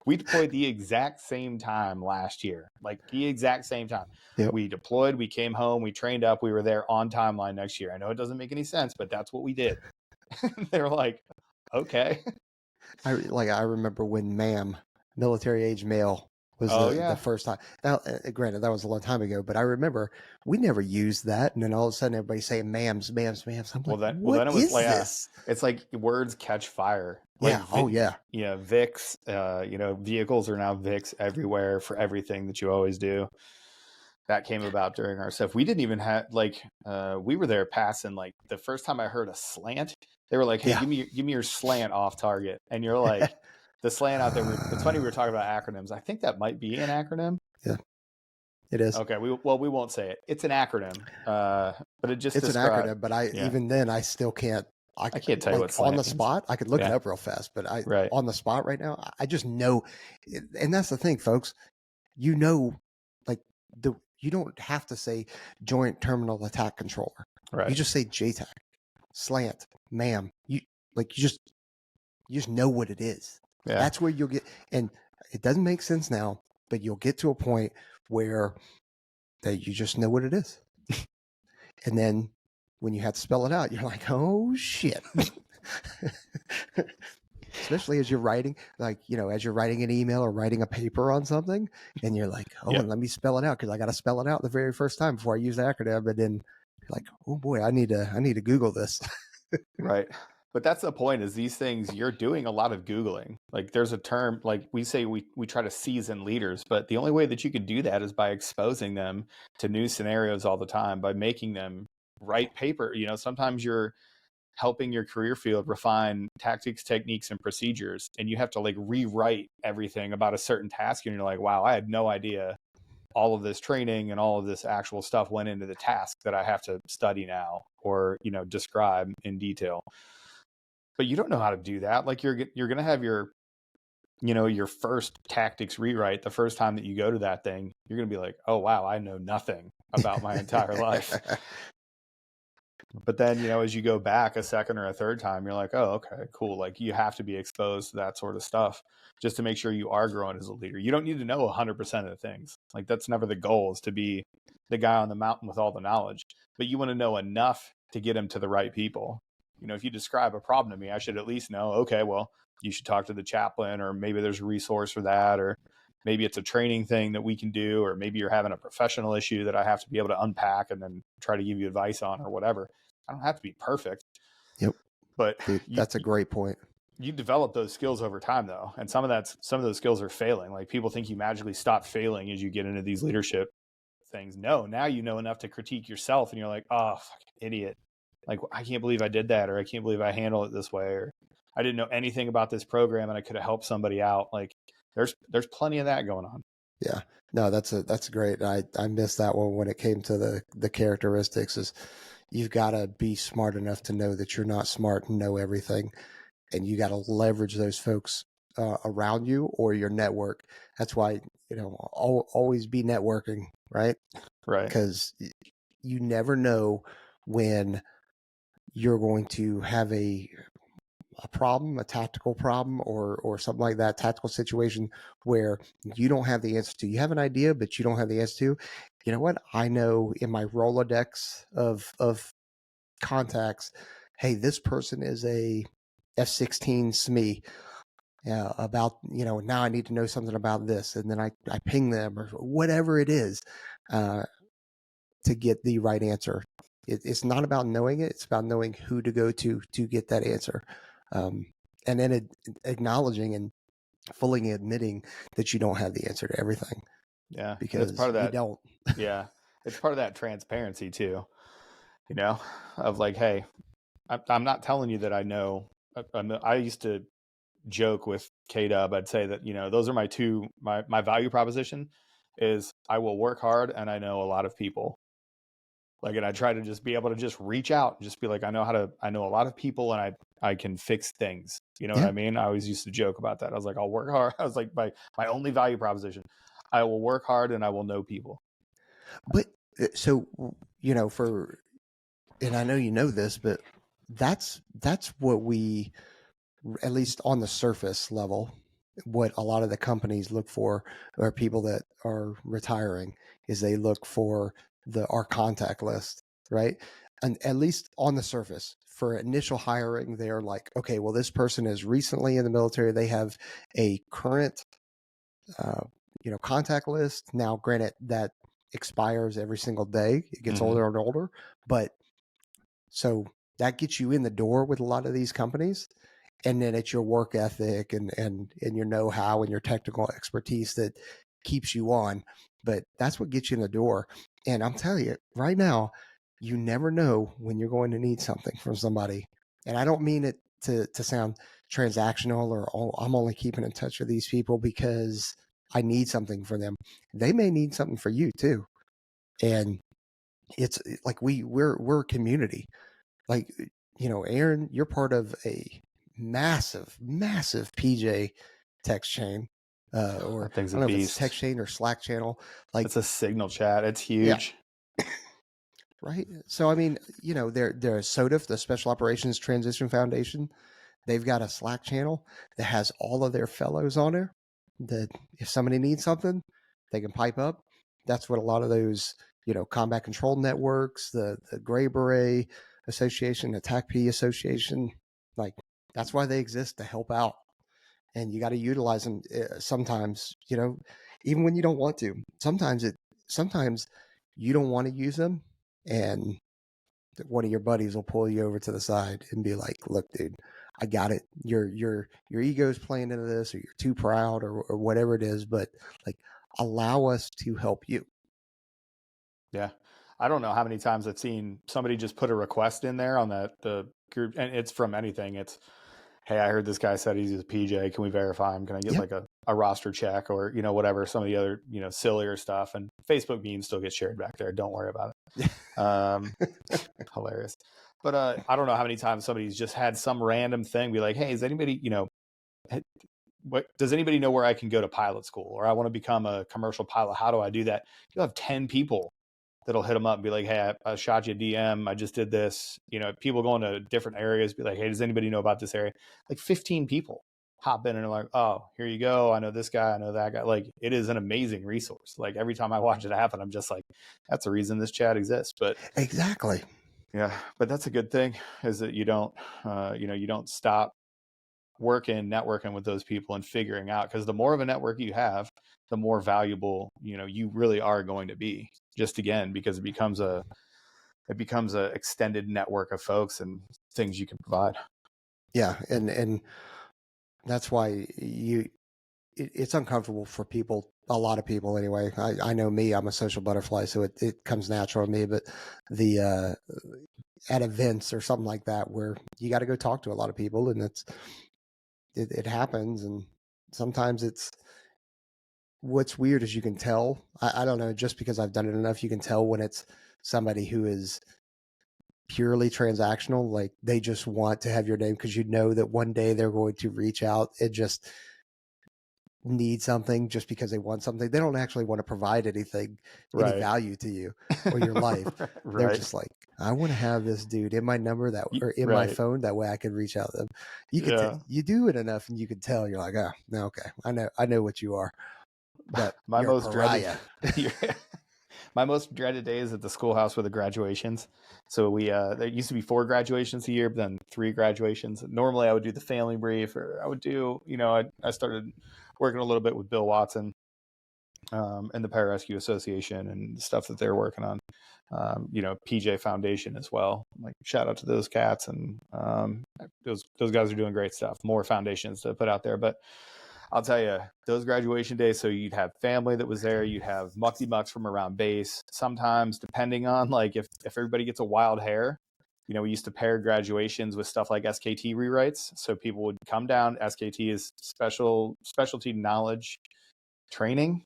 we deployed the exact same time last year, like the exact same time. Yep. We deployed, we came home, we trained up, we were there on timeline next year. I know it doesn't make any sense, but that's what we did. They were like, okay. I remember when MAM, military age male, was the first time. Now, granted, that was a long time ago, but I remember we never used that, and then all of a sudden everybody's saying "mams." I'm like, what is this? It's like words catch fire. Like, VIX. Vehicles are now VIX everywhere for everything that you always do. That came about during our stuff. We didn't even have we were there passing. Like, the first time I heard a slant, they were like, "Hey, give me your slant off target," and you're like. The slant out there. It's funny we were talking about acronyms. I think that might be an acronym. Yeah, it is. Okay, we won't say it. It's an acronym, but it's an acronym. But even then I still can't. I can't tell you what on the spot. I could look it up real fast, but on the spot right now, I just know. And that's the thing, folks. You don't have to say Joint Terminal Attack Controller. Right. You just say JTAC, slant, MAM. You just know what it is. Yeah. That's where you'll get, and it doesn't make sense now, but you'll get to a point where that you just know what it is. And then when you have to spell it out, you're like, oh shit. Especially as you're writing, as you're writing an email or writing a paper on something, and you're like, and let me spell it out, because I got to spell it out the very first time before I use the acronym. And then you're like, oh boy, I need to Google this. Right. But that's the point, is these things, you're doing a lot of Googling. Like, there's a term, like we say, we try to season leaders, but the only way that you can do that is by exposing them to new scenarios all the time, by making them write paper. Sometimes you're helping your career field refine tactics, techniques, and procedures, and you have to rewrite everything about a certain task. And you're like, wow, I had no idea all of this training and all of this actual stuff went into the task that I have to study now, or, describe in detail. But you don't know how to do that. Like, you're going to have your first tactics rewrite the first time that you go to that thing. You're going to be like, oh, wow, I know nothing about my entire life. But then, as you go back a second or a third time, you're like, oh, okay, cool. Like, you have to be exposed to that sort of stuff just to make sure you are growing as a leader. You don't need to know 100% of the things. Like, that's never the goal, is to be the guy on the mountain with all the knowledge. But you want to know enough to get him to the right people. If you describe a problem to me, I should at least know, okay, well, you should talk to the chaplain, or maybe there's a resource for that, or, maybe it's a training thing that we can do, or maybe you're having a professional issue that I have to be able to unpack and then try to give you advice on or whatever. I don't have to be perfect. Yep. But Dude, that's a great point. you develop those skills over time though. And some of those skills are failing. Like people think you magically stop failing as you get into these leadership things. No, now you know enough to critique yourself and you're like, oh, fucking idiot. Like, I can't believe I did that, or I can't believe I handled it this way, or I didn't know anything about this program and I could have helped somebody out. Like there's plenty of that going on. Yeah. No, that's great. I missed that one when it came to the characteristics. Is you've got to be smart enough to know that you're not smart and know everything, and you got to leverage those folks around you or your network. That's why, always be networking, right? Right. Because you never know when you're going to have a problem, a tactical problem, or something like that, tactical situation where you don't have the answer to. You have an idea, but you don't have the answer to. You know what? I know in my Rolodex of contacts, hey, this person is a F-16 SME. About, now I need to know something about this, and then I ping them or whatever it is to get the right answer. It's not about knowing it; it's about knowing who to go to get that answer, and then acknowledging and fully admitting that you don't have the answer to everything. Yeah, because it's part of that. You don't. Yeah, it's part of that transparency too. Of like, hey, I'm not telling you that I know. I used to joke with K-Dub. I'd say that those are my value proposition is I will work hard and I know a lot of people. Like, and I try to just be able to just reach out and just be like, I know a lot of people and I can fix things. You know what I mean? I always used to joke about that. I was like, I'll work hard. I was like, my only value proposition, I will work hard and I will know people. But so, and I know you know this, but that's what we, at least on the surface level, what a lot of the companies look for, or people that are retiring, is they look for our contact list, right? And at least on the surface, for initial hiring, they're like, okay, well, this person is recently in the military. They have a current, contact list. Now, granted, that expires every single day. It gets older and older, but so that gets you in the door with a lot of these companies. And then it's your work ethic and your know-how and your technical expertise that keeps you on. But that's what gets you in the door. And I'm telling you right now, you never know when you're going to need something from somebody. And I don't mean it to sound transactional or, oh, I'm only keeping in touch with these people because I need something for them. They may need something for you too. And it's like we're a community. Like, Aaron, you're part of a massive PJ text chain, or I don't know if it's text chain or Slack channel. Like, it's a Signal chat. It's huge. Yeah. Right. So, I mean, there's SOTF, the Special Operations Transition Foundation. They've got a Slack channel that has all of their fellows on there that if somebody needs something, they can pipe up. That's what a lot of those, combat control networks, the Gray Beret Association, Attack P Association, like, that's why they exist, to help out. And you got to utilize them sometimes, even when you don't want to. Sometimes you don't want to use them, and one of your buddies will pull you over to the side and be like, look, dude, I got it. Your ego's playing into this, or you're too proud, or whatever it is, but like, allow us to help you. Yeah. I don't know how many times I've seen somebody just put a request in there on the group, and it's from anything. It's, hey, I heard this guy said he's a PJ. Can we verify him? Can I get like a roster check, or, whatever, some of the other, sillier stuff. And Facebook memes still get shared back there. Don't worry about it. Hilarious. But I don't know how many times somebody's just had some random thing be like, hey, is anybody, does anybody know where I can go to pilot school, or I want to become a commercial pilot? How do I do that? You'll have 10 people that'll hit them up and be like, hey, I shot you a DM. I just did this. People going to different areas, be like, hey, does anybody know about this area? Like 15 people hop in and are like, oh, here you go. I know this guy. I know that guy. Like, it is an amazing resource. Like, every time I watch it happen, I'm just like, that's the reason this chat exists. But exactly. Yeah. But that's a good thing, is that you don't, you don't stop networking with those people and figuring out, because the more of a network you have, the more valuable, you really are going to be, just again, because it becomes a extended network of folks and things you can provide. Yeah. And that's why it's uncomfortable for people, a lot of people anyway. I know me, I'm a social butterfly, so it comes natural to me, but the, at events or something like that, where you got to go talk to a lot of people, and it happens. And sometimes what's weird is you can tell, I don't know, just because I've done it enough, you can tell when it's somebody who is purely transactional, like they just want to have your name because you know that one day they're going to reach out and just need something just because they want something. They don't actually want to provide anything, any Right. value to you or your life. They're Right. just like, I want to have this dude in my number or in my Right. phone, that way I can reach out to them. You could Yeah. you do it enough and you can tell. You're like, oh, no, okay, I know what you are, but My you're a most dreaded pariah. my most dreaded days at the schoolhouse were the graduations. So we there used to be 4 graduations a year, but then 3 graduations. Normally I would do the family brief, or I would do, I started working a little bit with Bill Watson and the Pararescue Association and stuff that they're working on. PJ Foundation as well. Like, shout out to those cats, and those guys are doing great stuff. More foundations to put out there, but I'll tell you, those graduation days. So you'd have family that was there. You'd have mucky mucks from around base. Sometimes, depending on like if everybody gets a wild hair, we used to pair graduations with stuff like SKT rewrites. So people would come down. SKT is specialty knowledge training.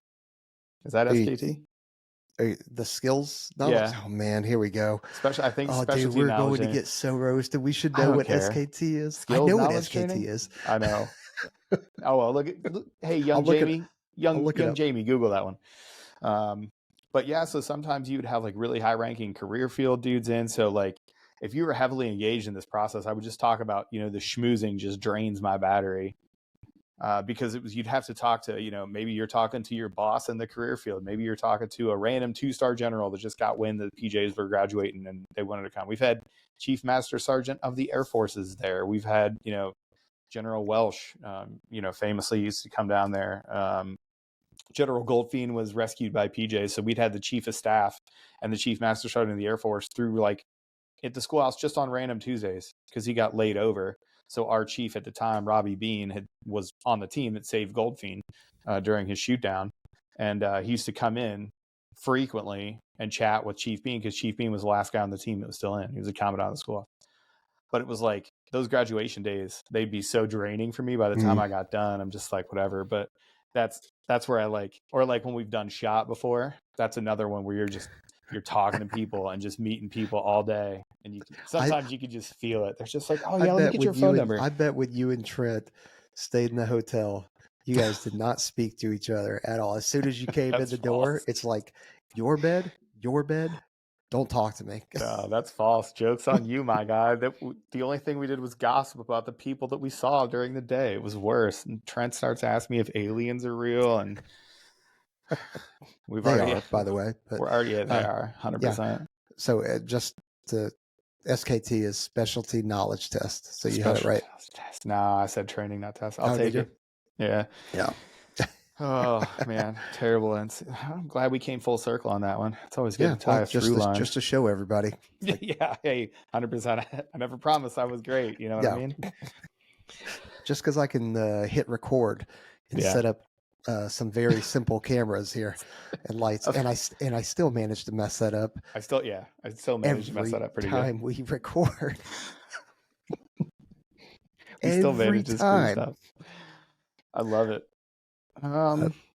Is that SKT? The skills knowledge. Yeah. Oh man, here we go. I think Oh dude, specialty we're knowledge. going to get so roasted. We should I know don't what care. SKT is. I Skills know what knowledge SKT training. is. I know. Oh well, look. Hey, young I'll look it. Jamie, I'll look it young up. Jamie, Google that one. But yeah, so sometimes you would have like really high ranking career field dudes in. So like, if you were heavily engaged in this process, I would just talk about, the schmoozing just drains my battery. Because you'd have to talk to, maybe you're talking to your boss in the career field. Maybe you're talking to a random 2-star general that just got wind that the PJs were graduating and they wanted to come. We've had Chief Master Sergeant of the Air Forces there. We've had, General Welsh, famously used to come down there. General Goldfein was rescued by PJ. So we'd had the Chief of Staff and the Chief Master Sergeant of the Air Force through like at the schoolhouse just on random Tuesdays because he got laid over. So our chief at the time, Robbie Bean, was on the team that saved Goldfein during his shoot down. And he used to come in frequently and chat with Chief Bean because Chief Bean was the last guy on the team that was still in. He was a commandant of the school. But it was like those graduation days, they'd be so draining for me by the time I got done. I'm just like, whatever. But that's where I like, or like when we've done shot before, that's another one where you're talking to people and just meeting people all day. And sometimes you can just feel it. They're just like, oh yeah, let me get your phone number. I bet when you and Trent stayed in the hotel, you guys did not speak to each other at all. As soon as you came in the door, it's like, your bed, don't talk to me. No, that's false. Joke's on you, my guy. The only thing we did was gossip about the people that we saw during the day. It was worse. And Trent starts asking me if aliens are real, and they are, by the way. But, we're already they are 100%. Yeah. So just to SKT is specialty knowledge test. So you had it right. Test. No, I said training, not test. I'll take it. Yeah. Yeah. Oh man, terrible. And I'm glad we came full circle on that one. It's always good to tie a through line. Just to show everybody. Like, yeah. Hey, 100%. I never promised I was great. You know what I mean? Just because I can hit record and set up some very simple cameras here and lights, and I still managed to mess that up. I still managed to mess that up pretty good. Every time we record. We still manage to screw stuff. I love it.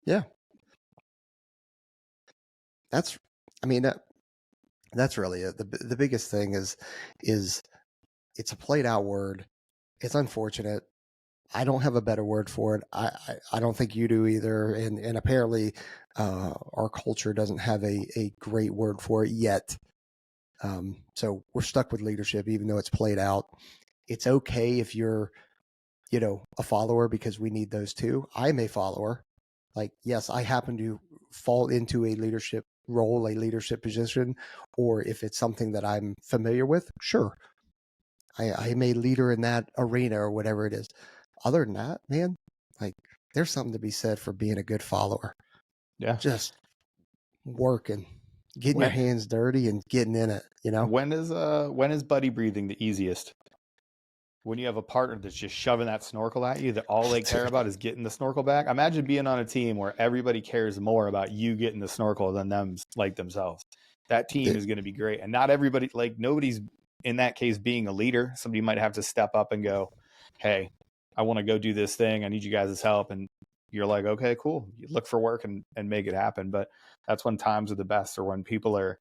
Yeah. That's really it. The biggest thing is it's a played out word. It's unfortunate. I don't have a better word for it. I don't think you do either. And apparently our culture doesn't have a great word for it yet. So we're stuck with leadership, even though it's played out. It's okay if you're, a follower, because we need those too. I'm a follower. Like, yes, I happen to fall into a leadership role, a leadership position, or if it's something that I'm familiar with, sure. I'm a leader in that arena or whatever it is. other than that, man, like there's something to be said for being a good follower. Yeah. Just working, getting your When hands dirty and getting in it, you know? when is buddy breathing the easiest? When you have a partner that's just shoving that snorkel at you, that all they care about is getting the snorkel back. Imagine being on a team where everybody cares more about you getting the snorkel than them, like themselves. That team is going to be great. And not everybody, like nobody's in that case being a leader. Somebody might have to step up and go, hey, I want to go do this thing. I need you guys' help. And you're like, okay, cool. You look for work and make it happen. But that's when times are the best, or when people are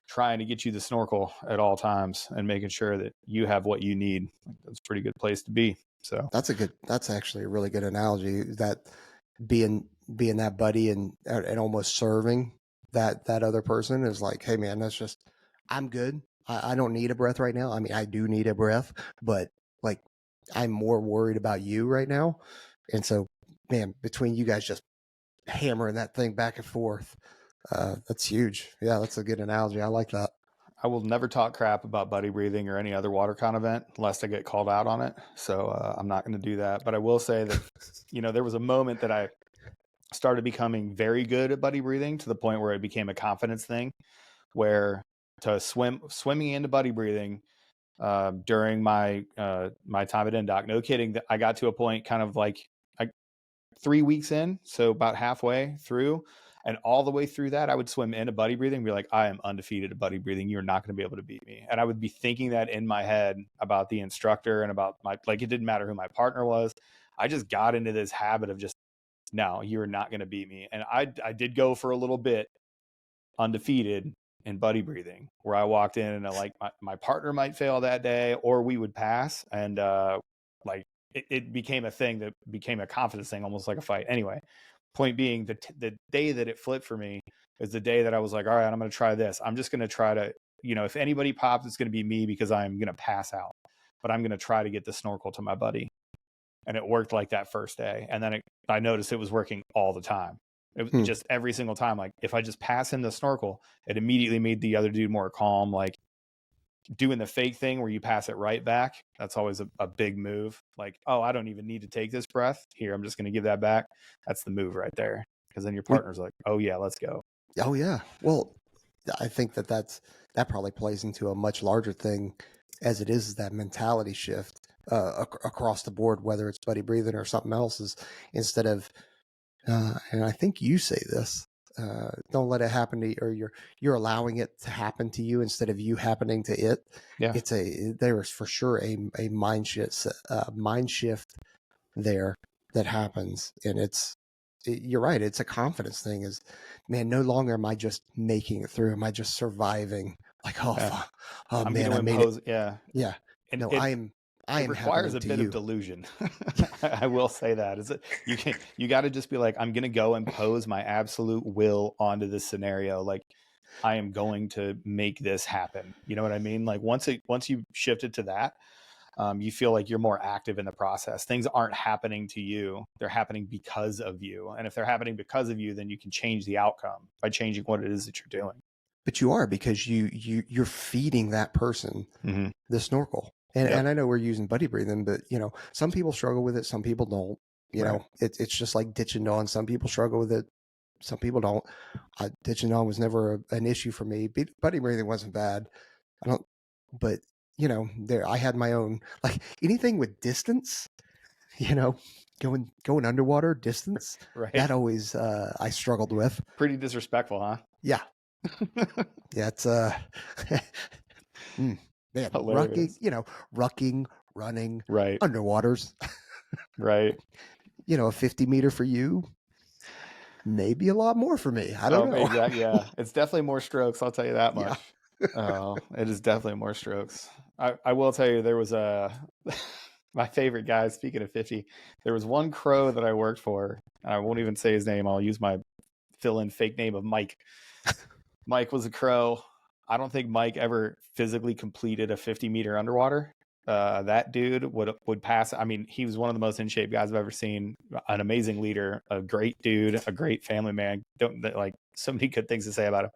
trying to get you the snorkel at all times and making sure that you have what you need. That's a pretty good place to be. So that's actually a really good analogy, that being that buddy and almost serving that other person is like, hey man, that's just, I'm good. I don't need a breath right now. I mean, I do need a breath, but like I'm more worried about you right now. And so, man, between you guys just hammering that thing back and forth, that's huge. Yeah, that's a good analogy. I like that. I will never talk crap about buddy breathing or any other WaterCon event unless I get called out on it. So I'm not going to do that. But I will say that, there was a moment that I started becoming very good at buddy breathing, to the point where it became a confidence thing, where to swimming into buddy breathing during my my time at NDOC, no kidding, that I got to a point kind of like 3 weeks in, so about halfway through, and all the way through that, I would swim into buddy breathing and be like, I am undefeated at buddy breathing. You're not going to be able to beat me. And I would be thinking that in my head about the instructor and about it didn't matter who my partner was. I just got into this habit of just, no, you're not going to beat me. And I did go for a little bit undefeated in buddy breathing, where I walked in and my partner might fail that day, or we would pass. And it became a thing that became a confidence thing, almost like a fight. Anyway, point being, the day that it flipped for me is the day that I was like, all right, I'm going to try this. I'm just going to try to, if anybody pops, it's going to be me, because I'm going to pass out. But I'm going to try to get the snorkel to my buddy. And it worked like that first day. And then I noticed it was working all the time. It was just every single time. Like if I just pass him the snorkel, it immediately made the other dude more calm. Like doing the fake thing where you pass it right back. That's always a big move. Like, oh, I don't even need to take this breath. Here, I'm just going to give that back. That's the move right there. Because then your partner's like, oh yeah, let's go. Oh yeah. Well, I think that probably plays into a much larger thing, as it is that mentality shift across the board, whether it's buddy breathing or something else, is instead of, and I think you say this, don't let it happen to you, or you're allowing it to happen to you instead of you happening to it. Yeah. There is for sure a mind shift there that happens, and you're right. It's a confidence thing. Is, man, no longer am I just making it through. Am I just surviving? Like, oh I'm man, going to I made impose. it. Yeah. Yeah. And No, it I am requires happening a to bit you. of delusion. I will say that. Is it you got to just be like, I'm going to go impose my absolute will onto this scenario. Like I am going to make this happen. You know what I mean? Like once you shift it to that, you feel like you're more active in the process. Things aren't happening to you. They're happening because of you. And if they're happening because of you, then you can change the outcome by changing what it is that you're doing. But you are, because you're feeding that person the snorkel. And Yep. and I know we're using buddy breathing, but some people struggle with it, some people don't. It's just like ditch and dawn. Some people struggle with it, some people don't. Ditch and dawn was never an issue for me. Buddy breathing wasn't bad. I don't, but there I had my own, like anything with distance, going underwater distance. Right. That always I struggled with. Pretty disrespectful, huh? Yeah. Yeah, it's man, Hilarious. rucking, running, Right. underwaters. Right. A 50-meter for you, maybe a lot more for me. I don't know. Exactly. Yeah, it's definitely more strokes. I'll tell you that much. Yeah. Oh, it is definitely more strokes. I will tell you, there was my favorite guy. Speaking of 50, there was one crow that I worked for. I won't even say his name. I'll use my fill-in fake name of Mike. Mike was a crow. I don't think Mike ever physically completed a 50-meter underwater. That dude would pass. I mean, he was one of the most in shape guys I've ever seen. An amazing leader, a great dude, a great family man. So many good things to say about him.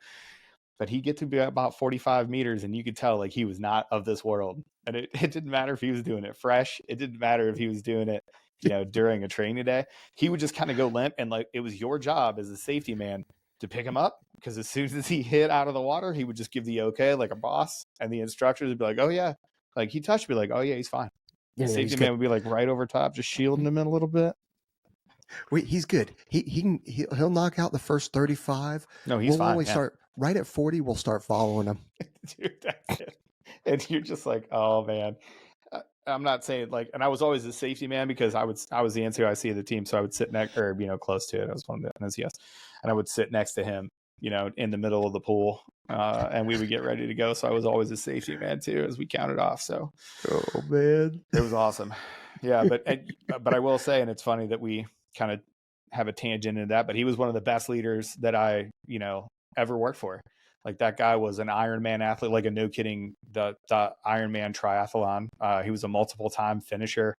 But he'd get to be about 45 meters, and you could tell like he was not of this world. And it didn't matter if he was doing it fresh. It didn't matter if he was doing it during a training day, he would just kind of go limp, and like it was your job as a safety man to pick him up, because as soon as he hit out of the water, he would just give the okay like a boss, and the instructors would be like, oh yeah, like he touched me, like, oh yeah, he's fine. The safety man would be like right over top, just shielding him in a little bit. He's good. He'll knock out the first 35. No, he's we'll fine. only start right at 40. We'll start following him. Dude, that's it. And you're just like, oh man. I'm not saying like, and I was always the safety man because I was the NCOIC of the team, so I would sit next, or close to it. I was one of the NCS, and I would sit next to him, in the middle of the pool, and we would get ready to go. So I was always a safety man too, as we counted off. So, oh man, it was awesome. Yeah, but I will say, and it's funny that we kind of have a tangent into that, but he was one of the best leaders that I ever worked for. Like that guy was an Ironman athlete, like a no kidding, the Ironman triathlon. He was a multiple time finisher.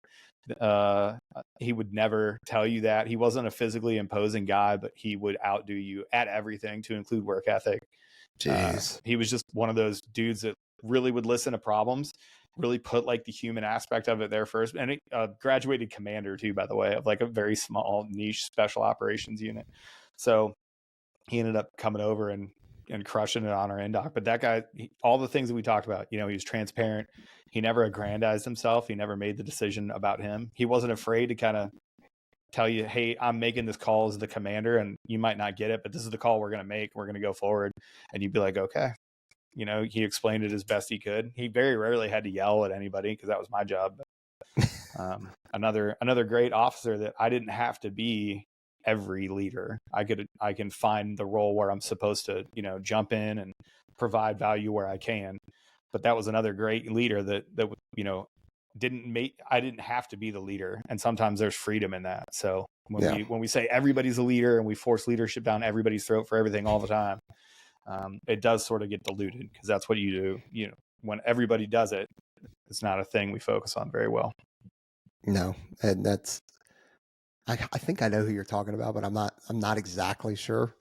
He would never tell you that. He wasn't a physically imposing guy, but he would outdo you at everything, to include work ethic. Jeez. He was just one of those dudes that really would listen to problems, really put like the human aspect of it there first. And he graduated commander too, by the way, of like a very small niche special operations unit. So he ended up coming over and crushing it on our NDOC. But that guy, all the things that we talked about, he was transparent. He never aggrandized himself. He never made the decision about him. He wasn't afraid to kind of tell you, hey, I'm making this call as the commander, and you might not get it, but this is the call we're going to make. We're going to go forward. And you'd be like, okay. He explained it as best he could. He very rarely had to yell at anybody, because that was my job. But, another great officer that I didn't have to be every leader. I can find the role where I'm supposed to, jump in and provide value where I can. But that was another great leader that I didn't have to be the leader. And sometimes there's freedom in that. So when we say everybody's a leader and we force leadership down everybody's throat for everything all the time, it does sort of get diluted, because that's what you do. When everybody does it, it's not a thing we focus on very well. No, and that's. I think I know who you're talking about, but I'm not exactly sure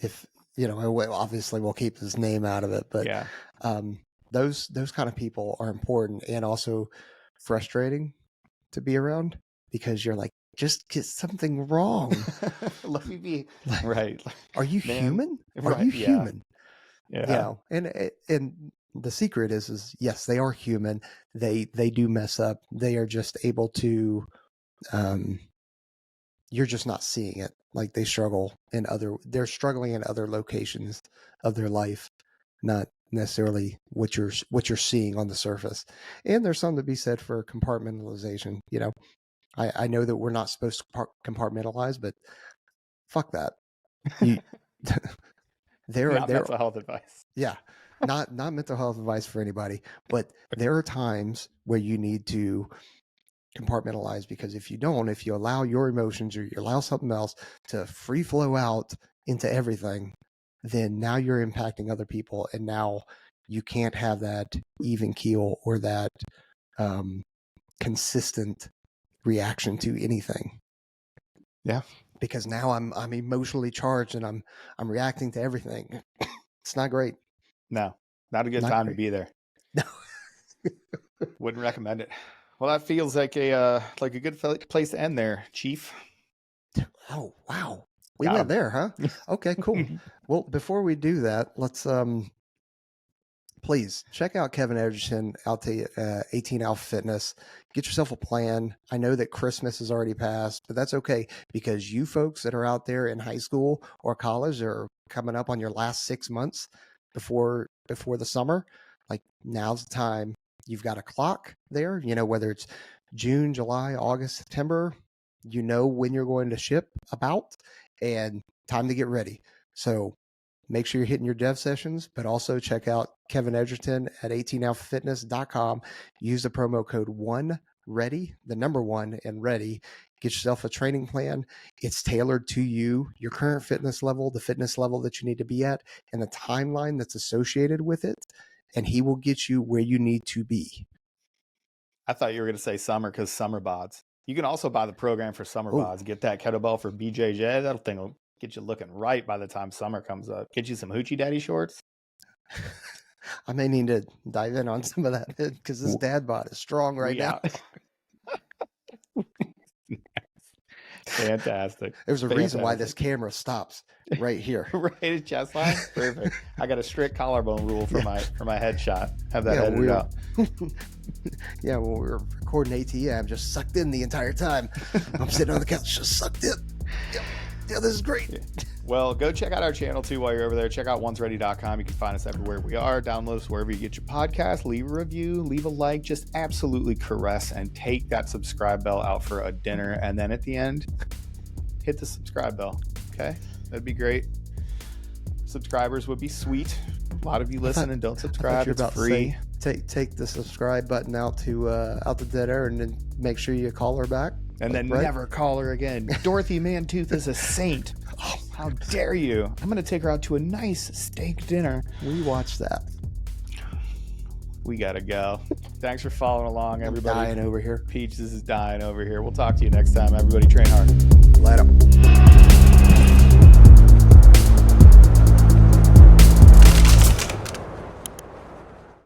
if obviously we'll keep his name out of it, but yeah, those kind of people are important and also frustrating to be around, because you're like, just get something wrong. Let me be like, right. Are you human? Are right, you human? Yeah. And the secret is yes, they are human. They do mess up. They are just able to. You're just not seeing it. Like they're struggling in other locations of their life, not necessarily what you're seeing on the surface. And there's something to be said for compartmentalization. I know that we're not supposed to compartmentalize, but fuck that. Not mental health advice. Yeah, not mental health advice for anybody, but there are times where you need to compartmentalize, because if you allow your emotions or you allow something else to free flow out into everything, then now you're impacting other people, and now you can't have that even keel or that consistent reaction to anything. Yeah, because now I'm emotionally charged and I'm reacting to everything. It's not great. No, not a good time to be there. No. Wouldn't recommend it. Well, that feels like a good place to end there, Chief. Oh, wow. We went there, huh? Okay, cool. Well, before we do that, let's please check out Kevin Edgerton out to 18 Alpha Fitness. Get yourself a plan. I know that Christmas has already passed, but that's okay, because you folks that are out there in high school or college are coming up on your last 6 months before the summer. Like, now's the time. You've got a clock there, whether it's June, July, August, September, when you're going to ship about, and time to get ready. So make sure you're hitting your dev sessions, but also check out Kevin Edgerton at 18alphafitness.com. Use the promo code 1READY, the number 1 and ready. Get yourself a training plan. It's tailored to you, your current fitness level, the fitness level that you need to be at, and the timeline that's associated with it. And he will get you where you need to be. I thought you were going to say summer, because summer bods. You can also buy the program for summer bods. Get that kettlebell for BJJ. That thing will get you looking right by the time summer comes up. Get you some Hoochie Daddy shorts. I may need to dive in on some of that, because this dad bod is strong right now. Fantastic. There's a reason why this camera stops right here. Right at chest line. Perfect. I got a strict collarbone rule for my headshot. Have that edited out. Yeah, when we were recording ATE, I'm just sucked in the entire time. I'm sitting on the couch, just sucked in. Yeah, this is great. Well, go check out our channel too while you're over there. Check out onceready.com. You can find us everywhere we are. Download us wherever you get your podcast. Leave a review, leave a like. Just absolutely caress and take that subscribe bell out for a dinner. And then at the end, hit the subscribe bell. Okay? That'd be great. Subscribers would be sweet. A lot of you listen and don't subscribe. It's free. Take the subscribe button out to dinner and then make sure you call her back. And then never call her again. Dorothy Mantooth is a saint. Oh, how dare you? I'm going to take her out to a nice steak dinner. We watched that. We got to go. Thanks for following along, everybody. I'm dying over here. Peach, this is dying over here. We'll talk to you next time. Everybody train hard. Later.